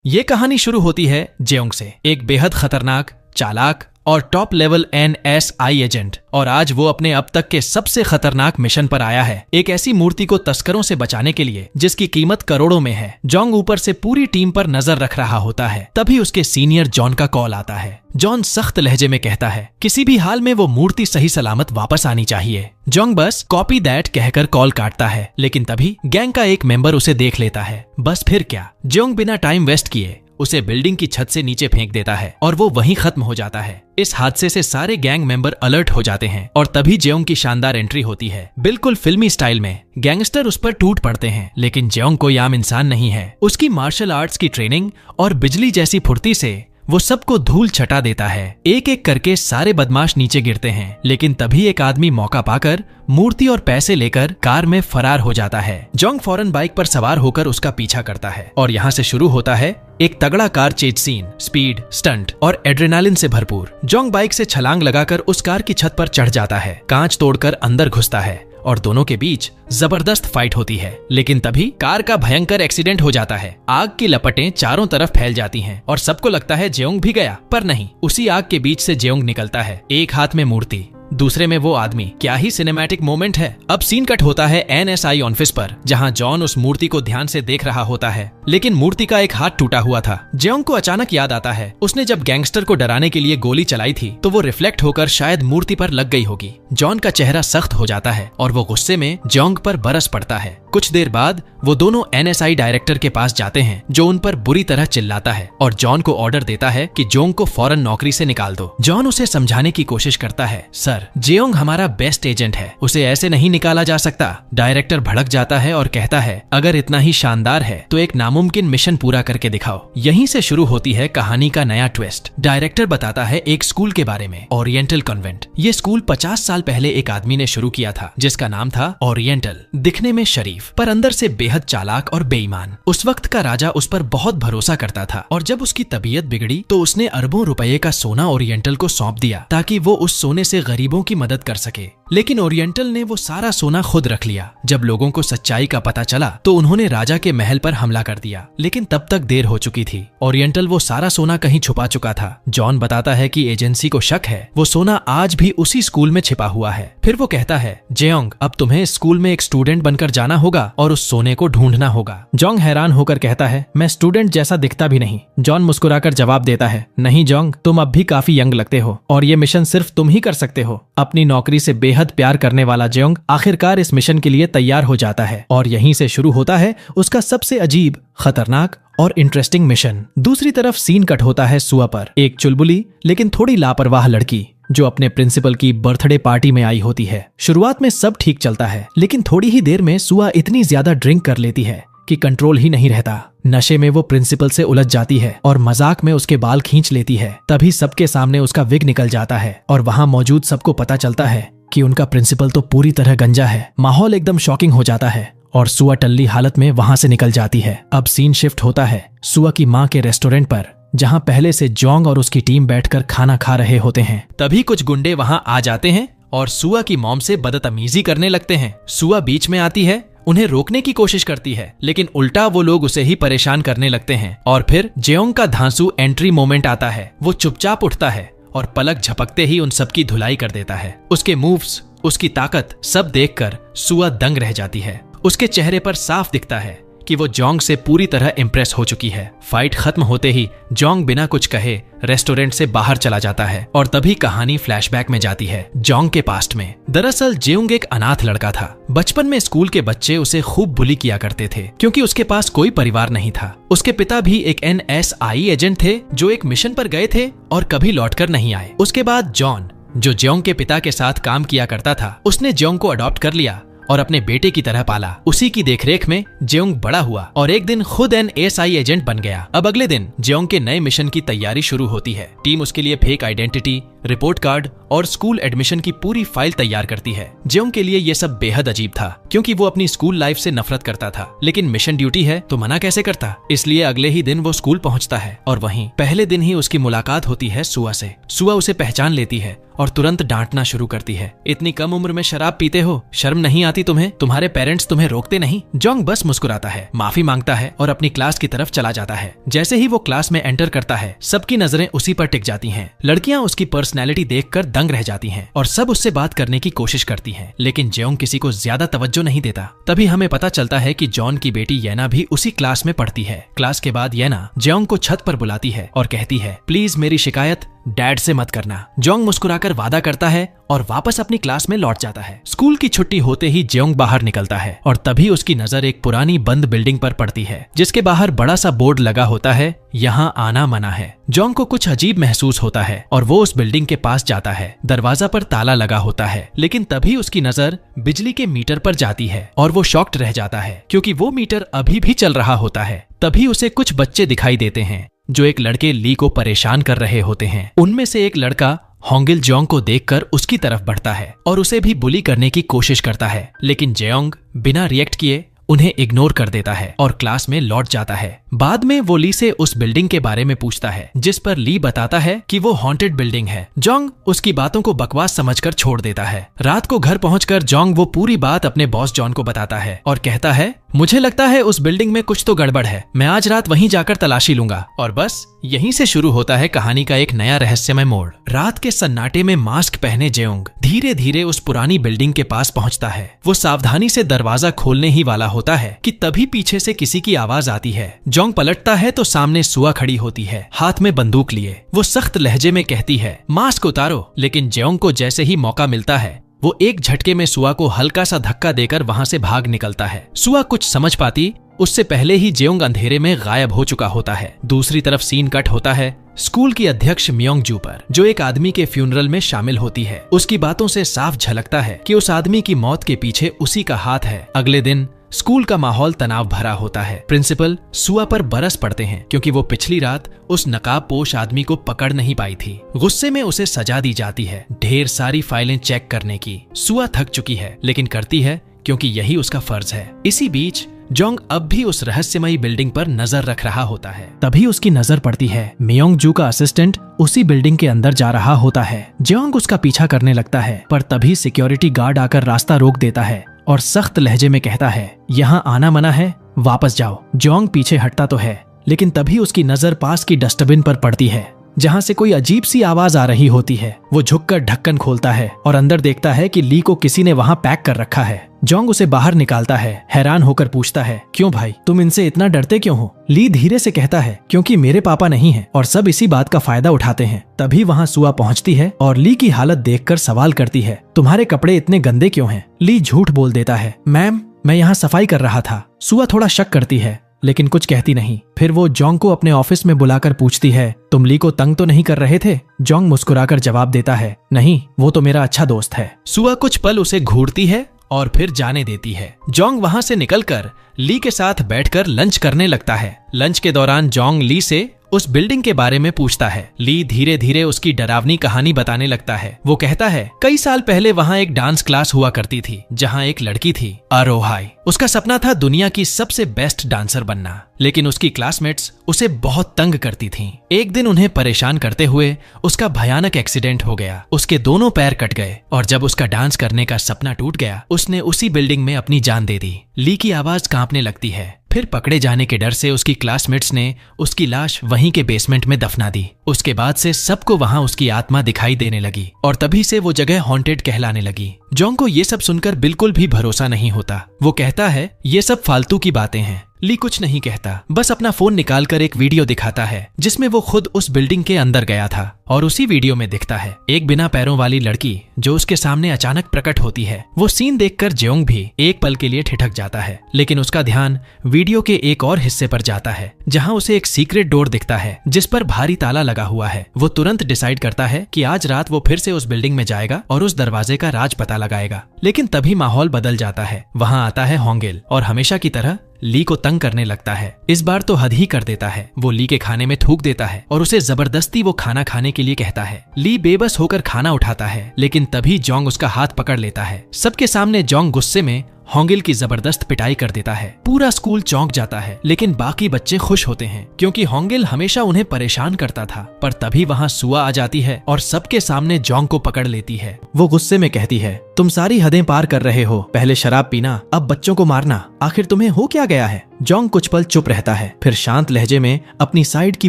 ये कहानी शुरू होती है जेयोंग से, एक बेहद खतरनाक, चालाक और टॉप लेवल NSI एजेंट। और आज वो अपने अब तक के सबसे खतरनाक मिशन पर आया है, एक ऐसी मूर्ति को तस्करों से बचाने के लिए जिसकी कीमत करोड़ों में है। जॉन्ग ऊपर से पूरी टीम पर नजर रख रहा होता है। तभी उसके सीनियर जॉन का कॉल आता है। जॉन सख्त लहजे में कहता है किसी भी हाल में वो मूर्ति सही सलामत वापस आनी चाहिए। जॉन्ग बस कॉपी दैट कहकर कॉल काटता है, लेकिन तभी गैंग का एक मेंबर उसे देख लेता है। बस फिर क्या, जॉन्ग बिना टाइम वेस्ट किए उसे बिल्डिंग की छत से नीचे फेंक देता है और वो वहीं खत्म हो जाता है। इस हादसे से सारे गैंग मेंबर अलर्ट हो जाते हैं और तभी जेयोंग की शानदार एंट्री होती है। बिल्कुल फिल्मी स्टाइल में गैंगस्टर उस पर टूट पड़ते हैं, लेकिन जेयोंग कोई आम इंसान नहीं है। उसकी मार्शल आर्ट्स की ट्रेनिंग और बिजली जैसी फुर्ती से वो सबको धूल छटा देता है। एक एक करके सारे बदमाश नीचे गिरते हैं, लेकिन तभी एक आदमी मौका पाकर मूर्ति और पैसे लेकर कार में फरार हो जाता है। जॉन्ग फौरन बाइक पर सवार होकर उसका पीछा करता है और यहाँ से शुरू होता है एक तगड़ा car chase scene, speed, stunt और एड्रेनालिन से भरपूर। जॉन्ग बाइक से छलांग लगाकर उस कार की छत पर चढ़ जाता है, कांच तोड़कर अंदर घुसता है और दोनों के बीच जबरदस्त फाइट होती है। लेकिन तभी कार का भयंकर एक्सीडेंट हो जाता है। आग की लपटें चारों तरफ फैल जाती हैं और सबको लगता है जेयोंग भी गया, पर नहीं। उसी आग के बीच से जेयोंग निकलता है, एक हाथ में मूर्ति, दूसरे में वो आदमी। क्या ही सिनेमैटिक मोमेंट है। अब सीन कट होता है NSI ऑफिस पर, जहां जॉन उस मूर्ति को ध्यान से देख रहा होता है, लेकिन मूर्ति का एक हाथ टूटा हुआ था। जेयोंग को अचानक याद आता है उसने जब गैंगस्टर को डराने के लिए गोली चलाई थी तो वो रिफ्लेक्ट होकर शायद मूर्ति पर लग गई होगी। जॉन का चेहरा सख्त हो जाता है और वो गुस्से में जेयोंग पर बरस पड़ता है। कुछ देर बाद वो दोनों NSI डायरेक्टर के पास जाते हैं, जो उन पर बुरी तरह चिल्लाता है और जॉन को ऑर्डर देता है कि जेयोंग को फौरन नौकरी से निकाल दो। जॉन उसे समझाने की कोशिश करता है, सर, जेयोंग हमारा बेस्ट एजेंट है, उसे ऐसे नहीं निकाला जा सकता। डायरेक्टर भड़क जाता है और कहता है, अगर इतना ही शानदार है तो एक नामुमकिन मिशन पूरा करके दिखाओ। यहीं से शुरू होती है कहानी का नया ट्विस्ट। डायरेक्टर बताता है एक स्कूल के बारे में, ओरिएंटल कॉन्वेंट। ये स्कूल 50 साल पहले एक आदमी ने शुरू किया था, जिसका नाम था ओरिएंटल। दिखने में शरीफ पर अंदर से बेहद चालाक और बेईमान। उस वक्त का राजा उस पर बहुत भरोसा करता था और जब उसकी तबीयत बिगड़ी तो उसने अरबों रुपए का सोना ओरिएंटल को सौंप दिया ताकि वो उस सोने से गरीबों की मदद कर सके। लेकिन ओरिएंटल ने वो सारा सोना खुद रख लिया। जब लोगों को सच्चाई का पता चला तो उन्होंने राजा के महल पर हमला कर दिया, लेकिन तब तक देर हो चुकी थी। ओरिएंटल वो सारा सोना कहीं छुपा चुका था। जॉन बताता है कि एजेंसी को शक है वो सोना आज भी उसी स्कूल में छिपा हुआ है। फिर वो कहता है, जेयोंग, अब तुम्हें स्कूल में एक स्टूडेंट बनकर जाना होगा और उस सोने को ढूंढना होगा। जॉन्ग हैरान होकर कहता है, मैं स्टूडेंट जैसा दिखता भी नहीं। जॉन मुस्कुराकर जवाब देता है, नहीं जॉन्ग, तुम अब भी काफी यंग लगते हो और ये मिशन सिर्फ तुम ही कर सकते हो। अपनी नौकरी से बेहद प्यार करने वाला जेयोंग आखिरकार इस मिशन के लिए तैयार हो जाता है और यहीं से शुरू होता है उसका सबसे अजीब, खतरनाक और इंटरेस्टिंग मिशन। दूसरी तरफ सीन कट होता है सुआ पर, एक चुलबुली लेकिन थोड़ी लापरवाह लड़की जो अपने प्रिंसिपल की बर्थडे पार्टी में आई होती है। शुरुआत में सब ठीक चलता है, लेकिन थोड़ी ही देर में सुआ इतनी ज्यादा ड्रिंक कर लेती है कि कंट्रोल ही नहीं रहता। नशे में वो प्रिंसिपल से उलझ जाती है और मजाक में उसके बाल खींच लेती है। तभी सबके सामने उसका विग निकल जाता है और वहाँ मौजूद सबको पता चलता है कि उनका प्रिंसिपल तो पूरी तरह गंजा है। माहौल एकदम शॉकिंग हो जाता है और सुआ टल्ली हालत में वहाँ से निकल जाती है। अब सीन शिफ्ट होता है सुआ की माँ के रेस्टोरेंट पर, जहाँ पहले से जॉन्ग और उसकी टीम बैठकर खाना खा रहे होते हैं। तभी कुछ गुंडे वहाँ आ जाते हैं और सुआ की मॉम से बदतमीजी करने लगते हैं। सुआ बीच में आती है, उन्हें रोकने की कोशिश करती है, लेकिन उल्टा वो लोग उसे ही परेशान करने लगते हैं। और फिर जेयोंग का धांसू एंट्री मोमेंट आता है। वो चुपचाप उठता है और पलक झपकते ही उन सबकी धुलाई कर देता है। उसके मूव्स, उसकी ताकत सब देखकर सुआ दंग रह जाती है। उसके चेहरे पर साफ दिखता है कि वो जॉन्ग से पूरी तरह इम्प्रेस हो चुकी है। फाइट खत्म होते ही जॉन्ग बिना कुछ कहे रेस्टोरेंट से बाहर चला जाता है और तभी कहानी फ्लैशबैक में जाती है जॉन्ग के पास्ट में। दरअसल जेयोंग एक अनाथ लड़का था। बचपन में स्कूल के बच्चे उसे खूब बुली किया करते थे क्योंकि उसके पास कोई परिवार नहीं था। उसके पिता भी एक NSI एजेंट थे जो एक मिशन पर गए थे और कभी लौटकर नहीं आए। उसके बाद जॉन, जो जेयोंग के पिता के साथ काम किया करता था, उसने जेयोंग को अडॉप्ट कर लिया और अपने बेटे की तरह पाला। उसी की देखरेख में जेयोंग बड़ा हुआ और एक दिन खुद NSI एजेंट बन गया। अब अगले दिन जेयोंग के नए मिशन की तैयारी शुरू होती है। टीम उसके लिए फेक आइडेंटिटी, रिपोर्ट कार्ड और स्कूल एडमिशन की पूरी फाइल तैयार करती है। जेयोंग के लिए ये सब बेहद अजीब था क्योंकि वो अपनी स्कूल लाइफ से नफरत करता था, लेकिन मिशन ड्यूटी है तो मना कैसे करता। इसलिए अगले ही दिन वो स्कूल पहुंचता है और वहीं पहले दिन ही उसकी मुलाकात होती है सुआ से। सुआ उसे पहचान लेती है और तुरंत डांटना शुरू करती है। इतनी कम उम्र में शराब पीते हो, शर्म नहीं आती तुम्हें? तुम्हारे पेरेंट्स तुम्हें रोकते नहीं? जोंग बस मुस्कुराता है, माफी मांगता है और अपनी क्लास की तरफ चला जाता है। जैसे ही वो क्लास में एंटर करता है, सबकी नजरें उसी पर टिक जाती हैं। लड़कियां उसकी पर्सनैलिटी देखकर दंग रह जाती हैं और सब उससे बात करने की कोशिश करती हैं, लेकिन जेयोंग किसी को ज्यादा तवज्जो नहीं देता। तभी हमें पता चलता है कि जॉन की बेटी येना भी उसी क्लास में पढ़ती है। क्लास के बाद येना जेयोंग को छत पर बुलाती है और कहती है, प्लीज मेरी शिकायत डैड से मत करना। जोंग मुस्कुराकर वादा करता है और वापस अपनी क्लास में लौट जाता है। स्कूल की छुट्टी होते ही जेयोंग बाहर निकलता है और तभी उसकी नजर एक पुरानी बंद बिल्डिंग पर पड़ती है, जिसके बाहर बड़ा सा बोर्ड लगा होता है, यहाँ आना मना है। जोंग को कुछ अजीब महसूस होता है और वो उस बिल्डिंग के पास जाता है। दरवाजा पर ताला लगा होता है, लेकिन तभी उसकी नजर बिजली के मीटर पर जाती है और वो शॉक्ड रह जाता है क्योंकि वो मीटर अभी भी चल रहा होता है। तभी उसे कुछ बच्चे दिखाई देते हैं जो एक लड़के ली को परेशान कर रहे होते हैं। उनमें से एक लड़का होंगिल जेयोंग को देखकर उसकी तरफ बढ़ता है और उसे भी बुली करने की कोशिश करता है, लेकिन जेयोंग बिना रिएक्ट किए उन्हें इग्नोर कर देता है और क्लास में लौट जाता है। बाद में वो ली से उस बिल्डिंग के बारे में पूछता है, जिस पर ली बताता है कि वो हॉन्टेड बिल्डिंग है। जोंग उसकी बातों को बकवास समझकर छोड़ देता है। रात को घर पहुंचकर जोंग वो पूरी बात अपने बॉस जॉन को बताता है और कहता है, मुझे लगता है उस बिल्डिंग में कुछ तो गड़बड़ है, मैं आज रात वहीं जाकर तलाशी लूंगा। और बस यहीं से शुरू होता है कहानी का एक नया रहस्यमय मोड़। रात के सन्नाटे में मास्क पहने जेयोंग धीरे धीरे उस पुरानी बिल्डिंग के पास पहुंचता है। वो सावधानी से दरवाजा खोलने ही वाला होता है कि तभी पीछे से किसी की आवाज आती है। जोंग पलटता है तो सामने सुआ खड़ी होती है, हाथ में बंदूक लिए। वो सख्त लहजे में कहती है, मास्क उतारो, लेकिन जेयोंग को जैसे ही मौका मिलता है वो एक झटके में सुआ को हल्का सा धक्का देकर वहां से भाग निकलता है। सुआ कुछ समझ पाती उससे पहले ही जेयोंग अंधेरे में गायब हो चुका होता है। दूसरी तरफ सीन कट होता है स्कूल की अध्यक्ष मियोंग जू पर, जो एक आदमी के फ्यूनरल में शामिल होती है। उसकी बातों से साफ झलकता है कि उस आदमी की मौत के पीछे उसी का हाथ है। अगले दिन स्कूल का माहौल तनाव भरा होता है। प्रिंसिपल सुआ पर बरस पड़ते हैं क्योंकि वो पिछली रात उस नकाबपोश आदमी को पकड़ नहीं पाई थी। गुस्से में उसे सजा दी जाती है ढेर सारी फाइलें चेक करने की। सुआ थक चुकी है लेकिन करती है क्योंकि यही उसका फर्ज है। इसी बीच जोंग अब भी उस रहस्यमयी बिल्डिंग पर नजर रख रहा होता है। तभी उसकी नजर पड़ती है मियोंग जू का असिस्टेंट उसी बिल्डिंग के अंदर जा रहा होता है। जेयोंग उसका पीछा करने लगता है, पर तभी सिक्योरिटी गार्ड आकर रास्ता रोक देता है और सख्त लहजे में कहता है, यहाँ आना मना है, वापस जाओ। जेयोंग पीछे हटता तो है, लेकिन तभी उसकी नजर पास की डस्टबिन पर पड़ती है जहाँ से कोई अजीब सी आवाज आ रही होती है। वो झुककर ढक्कन खोलता है और अंदर देखता है कि ली को किसी ने वहाँ पैक कर रखा है। जोंग उसे बाहर निकालता है, हैरान होकर पूछता है, क्यों भाई, तुम इनसे इतना डरते क्यों हो? ली धीरे से कहता है, क्योंकि मेरे पापा नहीं है और सब इसी बात का फायदा उठाते हैं। तभी वहाँ सुआ पहुँचती है और ली की हालत देखकर सवाल करती है, तुम्हारे कपड़े इतने गंदे क्यों हैं? ली झूठ बोल देता है, मैम मैं यहाँ सफाई कर रहा था। सुआ थोड़ा शक करती है लेकिन कुछ कहती नहीं। फिर वो जोंग को अपने ऑफिस में बुलाकर पूछती है, तुम ली को तंग तो नहीं कर रहे थे? जोंग मुस्कुराकर जवाब देता है, नहीं, वो तो मेरा अच्छा दोस्त है। सुआ कुछ पल उसे घूरती है और फिर जाने देती है। जोंग वहां से निकलकर ली के साथ बैठकर लंच करने लगता है। लंच के दौरान जोंग ली से उस बिल्डिंग के बारे में पूछता है। ली धीरे धीरे उसकी डरावनी कहानी बताने लगता है। वो कहता है, कई साल पहले वहाँ एक डांस क्लास हुआ करती थी जहाँ एक लड़की थी, अरोहाई। उसका सपना था दुनिया की सबसे बेस्ट डांसर बनना, लेकिन उसकी क्लासमेट्स उसे बहुत तंग करती थीं। एक दिन उन्हें परेशान करते हुए उसका भयानक एक्सीडेंट हो गया। उसके दोनों पैर कट गए और जब उसका डांस करने का सपना टूट गया, उसने उसी बिल्डिंग में अपनी जान दे दी। ली की आवाज कांपने लगती है। फिर पकड़े जाने के डर से उसकी क्लासमेट्स ने उसकी लाश वहीं के बेसमेंट में दफना दी। उसके बाद से सबको वहां उसकी आत्मा दिखाई देने लगी और तभी से वो जगह हॉन्टेड कहलाने लगी। जोंग को ये सब सुनकर बिल्कुल भी भरोसा नहीं होता। वो कहता है, ये सब फालतू की बातें हैं। ली कुछ नहीं कहता, बस अपना फोन निकालकर एक वीडियो दिखाता है जिसमें वो खुद उस बिल्डिंग के अंदर गया था और उसी वीडियो में दिखता है एक बिना पैरों वाली लड़की जो उसके सामने अचानक प्रकट होती है। वो सीन देखकर जेयोंग भी एक पल के लिए ठिठक जाता है, लेकिन उसका ध्यान वीडियो के एक और हिस्से पर जाता है जहां उसे एक सीक्रेट डोर दिखता है जिस पर भारी ताला लगा हुआ है। वो तुरंत डिसाइड करता है कि आज रात वो फिर से उस बिल्डिंग में जाएगा और उस दरवाजे का राज पता लगाएगा। लेकिन तभी माहौल बदल जाता है। वहां आता है होंगिल और हमेशा की तरह ली को तंग करने लगता है। इस बार तो हद ही कर देता है। वो ली के खाने में थूक देता है और उसे जबरदस्ती वो खाना खाने के लिए कहता है। ली बेबस होकर खाना उठाता है, लेकिन तभी जोंग उसका हाथ पकड़ लेता है। सबके सामने जोंग गुस्से में होंगिल की जबरदस्त पिटाई कर देता है। पूरा स्कूल चौंक जाता है, लेकिन बाकी बच्चे खुश होते हैं क्योंकि होंगिल हमेशा उन्हें परेशान करता था। पर तभी वहाँ सुआ आ जाती है और सबके सामने जोंग को पकड़ लेती है। वो गुस्से में कहती है, तुम सारी हदें पार कर रहे हो। पहले शराब पीना, अब बच्चों को मारना। आखिर तुम्हें हो क्या गया है? जोंग कुछ पल चुप रहता है, फिर शांत लहजे में अपनी साइड की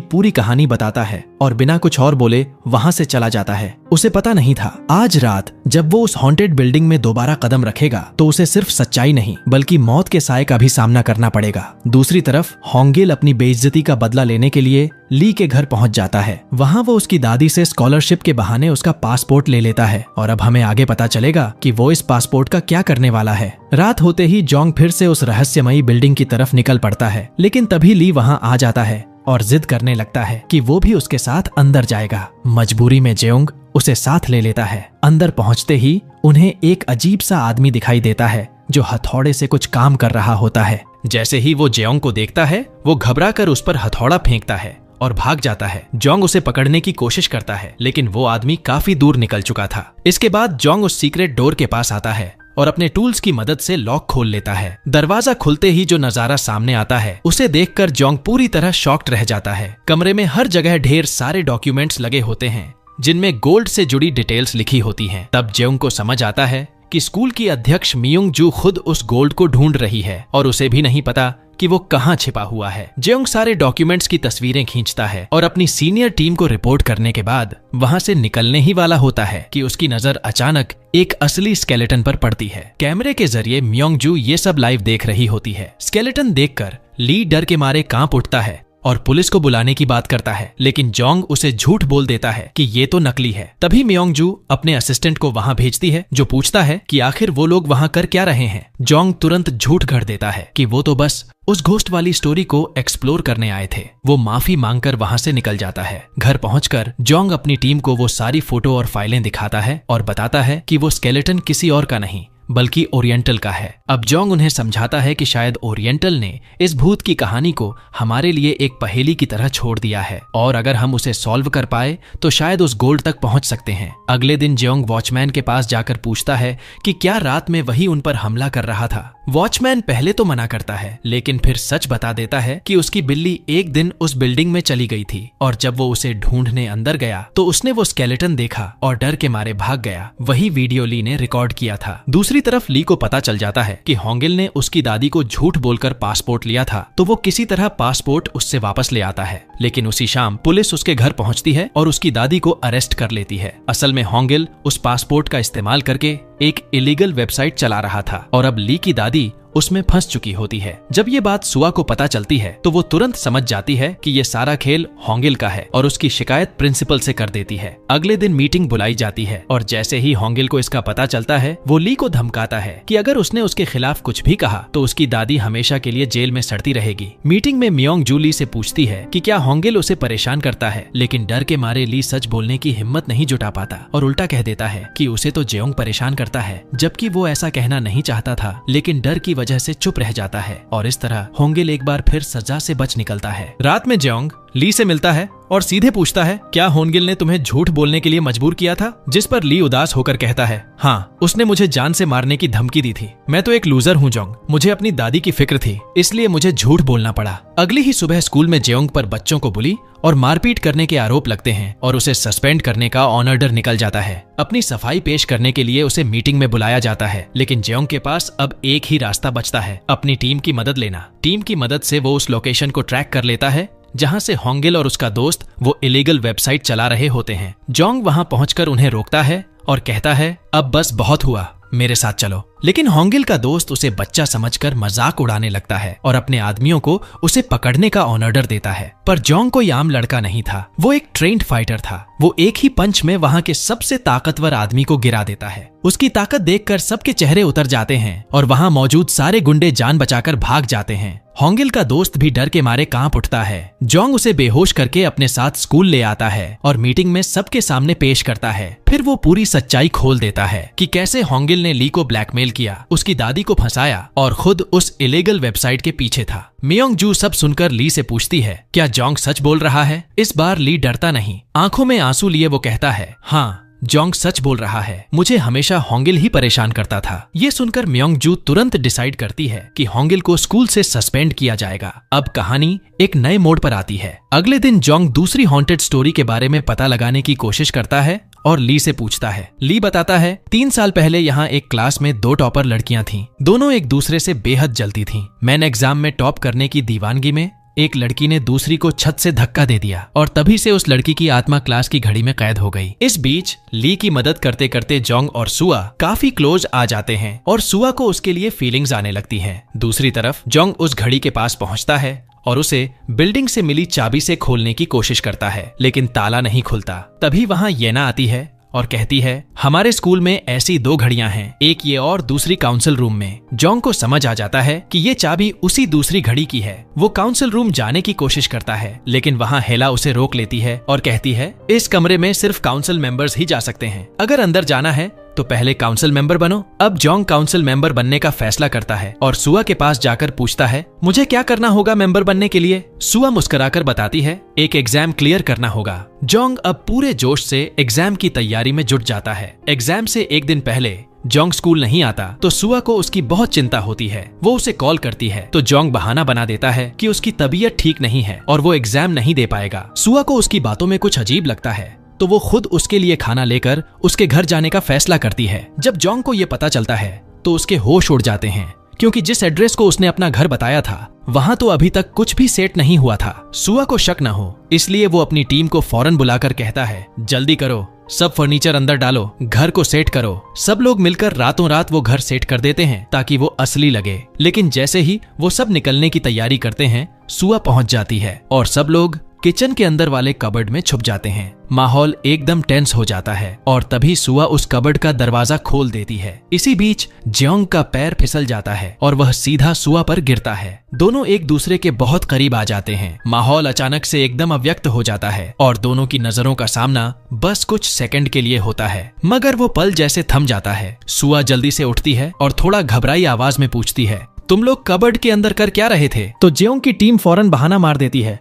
पूरी कहानी बताता है और बिना कुछ और बोले वहाँ से चला जाता है। उसे पता नहीं था आज रात जब वो उस हॉन्टेड बिल्डिंग में दोबारा कदम रखेगा तो उसे सिर्फ सच्चाई नहीं बल्कि मौत के साए का भी सामना करना पड़ेगा। दूसरी तरफ होंगिल अपनी बेइज्जती का बदला लेने के लिए ली के घर पहुंच जाता है। वहाँ वो उसकी दादी से स्कॉलरशिप के बहाने उसका पासपोर्ट ले लेता है और अब हमें आगे पता चलेगा कि वो इस पासपोर्ट का क्या करने वाला है। रात होते ही जोंग फिर से उस रहस्यमयी बिल्डिंग की तरफ निकल पड़ता है, लेकिन तभी ली वहाँ आ जाता है और जिद करने लगता है कि वो भी उसके साथ अंदर जाएगा। मजबूरी में जेओंग उसे साथ ले लेता है। अंदर पहुंचते ही उन्हें एक अजीब सा आदमी दिखाई देता है जो हथौड़े से कुछ काम कर रहा होता है। जैसे ही वो जेओंग को देखता है, वो घबराकर उस पर हथौड़ा फेंकता है और भाग जाता है। जोंग उसे पकड़ने की कोशिश करता है, लेकिन वो आदमी काफी दूर निकल चुका था। इसके बाद जोंग उस सीक्रेट डोर के पास आता है और अपने टूल्स की मदद से लॉक खोल लेता है। दरवाजा खुलते ही जो नजारा सामने आता है उसे देखकर जोंग पूरी तरह शॉक्ड रह जाता है। कमरे में हर जगह ढेर सारे डॉक्यूमेंट्स लगे होते हैं जिनमें गोल्ड से जुड़ी डिटेल्स लिखी होती हैं। तब जेओंग को समझ आता है कि स्कूल की अध्यक्ष मियोंग जू खुद उस गोल्ड को ढूंढ रही है और उसे भी नहीं पता कि वो कहाँ छिपा हुआ है। जेओंग सारे डॉक्यूमेंट्स की तस्वीरें खींचता है और अपनी सीनियर टीम को रिपोर्ट करने के बाद वहाँ से निकलने ही वाला होता है कि उसकी नजर अचानक एक असली स्केलेटन पर पड़ती है। कैमरे के जरिए मियोंग जू ये सब लाइव देख रही होती है। स्केलेटन देखकर ली डर के मारे कांप उठता है और पुलिस को बुलाने की बात करता है, लेकिन जोंग उसे झूठ बोल देता है कि ये तो नकली है। तभी मियोंग जू अपने असिस्टेंट को वहां भेजती है जो पूछता है कि आखिर वो लोग वहां कर क्या रहे हैं। जोंग तुरंत झूठ गढ़ देता है कि वो तो बस उस घोस्ट वाली स्टोरी को एक्सप्लोर करने आए थे। वो माफी मांगकर वहां से निकल जाता है। घर पहुंचकर जोंग अपनी टीम को वो सारी फोटो और फाइलें दिखाता है और बताता है कि वो स्केलेटन किसी और का नहीं बल्कि ओरिएंटल का है। अब जोंग उन्हें समझाता है कि शायद ओरिएंटल ने इस भूत की कहानी को हमारे लिए एक पहेली की तरह छोड़ दिया है और अगर हम उसे सॉल्व कर पाए तो शायद उस गोल्ड तक पहुंच सकते हैं। अगले दिन जेओंग वॉचमैन के पास जाकर पूछता है कि क्या रात में वही उन पर हमला कर रहा था। वॉचमैन पहले तो मना करता है, लेकिन फिर सच बता देता है कि उसकी बिल्ली एक दिन उस बिल्डिंग में चली गई थी और जब वो उसे ढूंढने अंदर गया तो उसने वो स्केलेटन देखा और डर के मारे भाग गया। वही वीडियो ली ने रिकॉर्ड किया था। दूसरी तरफ ली को पता चल जाता है कि होंगिल ने उसकी दादी को झूठ बोलकर पासपोर्ट लिया था, तो वो किसी तरह पासपोर्ट उससे वापस ले आता है। लेकिन उसी शाम पुलिस उसके घर पहुंचती है और उसकी दादी को अरेस्ट कर लेती है। असल में होंगिल उस पासपोर्ट का इस्तेमाल करके एक इलीगल वेबसाइट चला रहा था और अब ली की दादी उसमें फंस चुकी होती है। जब ये बात सुआ को पता चलती है तो वो तुरंत समझ जाती है कि ये सारा खेल होंगिल का है और उसकी शिकायत प्रिंसिपल से कर देती है। अगले दिन मीटिंग बुलाई जाती है और जैसे ही होंगिल को इसका पता चलता है वो ली को धमकाता है कि अगर उसने उसके खिलाफ कुछ भी कहा तो उसकी दादी हमेशा के लिए जेल में सड़ती रहेगी। मीटिंग में मियोंग जू ली से पूछती है कि क्या होंगिल उसे परेशान करता है, लेकिन डर के मारे ली सच बोलने की हिम्मत नहीं जुटा पाता और उल्टा कह देता है कि उसे तो जेओंग परेशान करता है, जबकि वो ऐसा कहना नहीं चाहता था लेकिन डर की वजह से चुप रह जाता है और इस तरह होंगिल एक बार फिर सजा से बच निकलता है। रात में जेओंग ली से मिलता है और सीधे पूछता है, क्या होंगिल ने तुम्हें झूठ बोलने के लिए मजबूर किया था? जिस पर ली उदास होकर कहता है, हाँ, उसने मुझे जान से मारने की धमकी दी थी। मैं तो एक लूजर हूँ जोंग, मुझे अपनी दादी की फिक्र थी, इसलिए मुझे झूठ बोलना पड़ा। अगली ही सुबह स्कूल में जेओंग पर बच्चों को बुली और मारपीट करने के आरोप लगते हैं और उसे सस्पेंड करने का ऑर्डर निकल जाता है। अपनी सफाई पेश करने के लिए उसे मीटिंग में बुलाया जाता है, लेकिन जेओंग के पास अब एक ही रास्ता बचता है, अपनी टीम की मदद लेना। टीम की मदद से वो उस लोकेशन को ट्रैक कर लेता है जहां से होंगिल और उसका दोस्त वो इलीगल वेबसाइट चला रहे होते हैं। जोंग वहां पहुंचकर उन्हें रोकता है और कहता है, अब बस बहुत हुआ, मेरे साथ चलो। लेकिन होंगिल का दोस्त उसे बच्चा समझकर मजाक उड़ाने लगता है और अपने आदमियों को उसे पकड़ने का ऑर्डर देता है। पर जोंग कोई आम लड़का नहीं था, वो एक ट्रेन्ड फाइटर था। वो एक ही पंच में वहां के सबसे ताकतवर आदमी को गिरा देता है। उसकी ताकत देखकर सबके चेहरे उतर जाते हैं और वहां मौजूद सारे गुंडे जान बचाकर भाग जाते हैं। होंगिल का दोस्त भी डर के मारे कांप उठता है। जोंग उसे बेहोश करके अपने साथ स्कूल ले आता है और मीटिंग में सबके सामने पेश करता है। फिर वो पूरी सच्चाई खोल देता है कि कैसे होंगिल ने ली को ब्लैकमेल ब्लैकमेल किया, उसकी दादी को फंसाया और खुद उस इलीगल वेबसाइट के पीछे था। मियोंग जू सब सुनकर ली से पूछती है, क्या जोंग सच बोल रहा है? इस बार ली डरता नहीं, आंखों में आंसू लिए वो कहता है, हाँ जोंग सच बोल रहा है, मुझे हमेशा होंगिल ही परेशान करता था। ये सुनकर मियोंग जू तुरंत डिसाइड करती है कि होंगिल को स्कूल से सस्पेंड किया जाएगा। अब कहानी एक नए मोड़ पर आती है। अगले दिन जोंग दूसरी हॉन्टेड स्टोरी के बारे में पता लगाने की कोशिश करता है और ली से पूछता है। ली बताता है 3 साल पहले यहाँ एक क्लास में 2 टॉपर लड़कियां थीं। दोनों एक दूसरे से बेहद जलती थीं। मेन एग्जाम में टॉप करने की दीवानगी में एक लड़की ने दूसरी को छत से धक्का दे दिया और तभी से उस लड़की की आत्मा क्लास की घड़ी में कैद हो गई। इस बीच ली की मदद करते करते जोंग और सुआ काफी क्लोज आ जाते हैं और सुआ को उसके लिए फीलिंग्स आने लगती हैं। दूसरी तरफ जोंग उस घड़ी के पास पहुंचता है और उसे बिल्डिंग से मिली चाबी से खोलने की कोशिश करता है, लेकिन ताला नहीं खुलता। तभी वहां येना आती है और कहती है, हमारे स्कूल में ऐसी 2 घड़ियां हैं, एक ये और दूसरी काउंसिल रूम में। जोंग को समझ आ जाता है कि ये चाबी उसी दूसरी घड़ी की है। वो काउंसिल रूम जाने की कोशिश करता है, लेकिन वहां हेला उसे रोक लेती है और कहती है, इस कमरे में सिर्फ काउंसिल मेंबर्स ही जा सकते हैं। अगर अंदर जाना है तो पहले काउंसिल मेंबर बनो। अब जोंग काउंसिल मेंबर बनने का फैसला करता है और सुआ के पास जाकर पूछता है, मुझे क्या करना होगा मेंबर बनने के लिए? सुआ मुस्कुराकर बताती है, एक एग्जाम क्लियर करना होगा। जोंग अब पूरे जोश से एग्जाम की तैयारी में जुट जाता है। एग्जाम से एक दिन पहले जोंग स्कूल नहीं आता तो सुआ को उसकी बहुत चिंता होती है। वो उसे कॉल करती है तो जोंग बहाना बना देता है कि उसकी तबीयत ठीक नहीं है और वो एग्जाम नहीं दे पाएगा। सुआ को उसकी बातों में कुछ अजीब लगता है तो वो खुद उसके लिए खाना लेकर उसके घर जाने का फैसला करती है। जब जोंग को ये पता चलता है तो उसके होश उड़ जाते हैं, क्योंकि जिस एड्रेस को उसने अपना घर बताया था वहां तो अभी तक कुछ भी सेट नहीं हुआ था। सुआ को शक न हो इसलिए वो अपनी टीम को फौरन बुलाकर कहता है, जल्दी करो, सब फर्नीचर अंदर डालो, घर को सेट करो। सब लोग मिलकर रातों रात वो घर सेट कर देते हैं ताकि वो असली लगे। लेकिन जैसे ही वो सब निकलने की तैयारी करते हैं, सुआ पहुंच जाती है और सब लोग किचन के अंदर वाले कबर्ड में छुप जाते हैं। माहौल एकदम टेंस हो जाता है और तभी सुआ उस कबर्ड का दरवाजा खोल देती है। इसी बीच जोंग का पैर फिसल जाता है और वह सीधा सुआ पर गिरता है। दोनों एक दूसरे के बहुत करीब आ जाते हैं। माहौल अचानक से एकदम अव्यक्त हो जाता है और दोनों की नजरों का सामना बस कुछ सेकंड के लिए होता है, मगर वो पल जैसे थम जाता है। सुआ जल्दी से उठती है और थोड़ा घबराई आवाज में पूछती है, तुम लोग कबर्ड के अंदर कर क्या रहे थे? तो जेओंग की टीम फौरन बहाना मार देती है,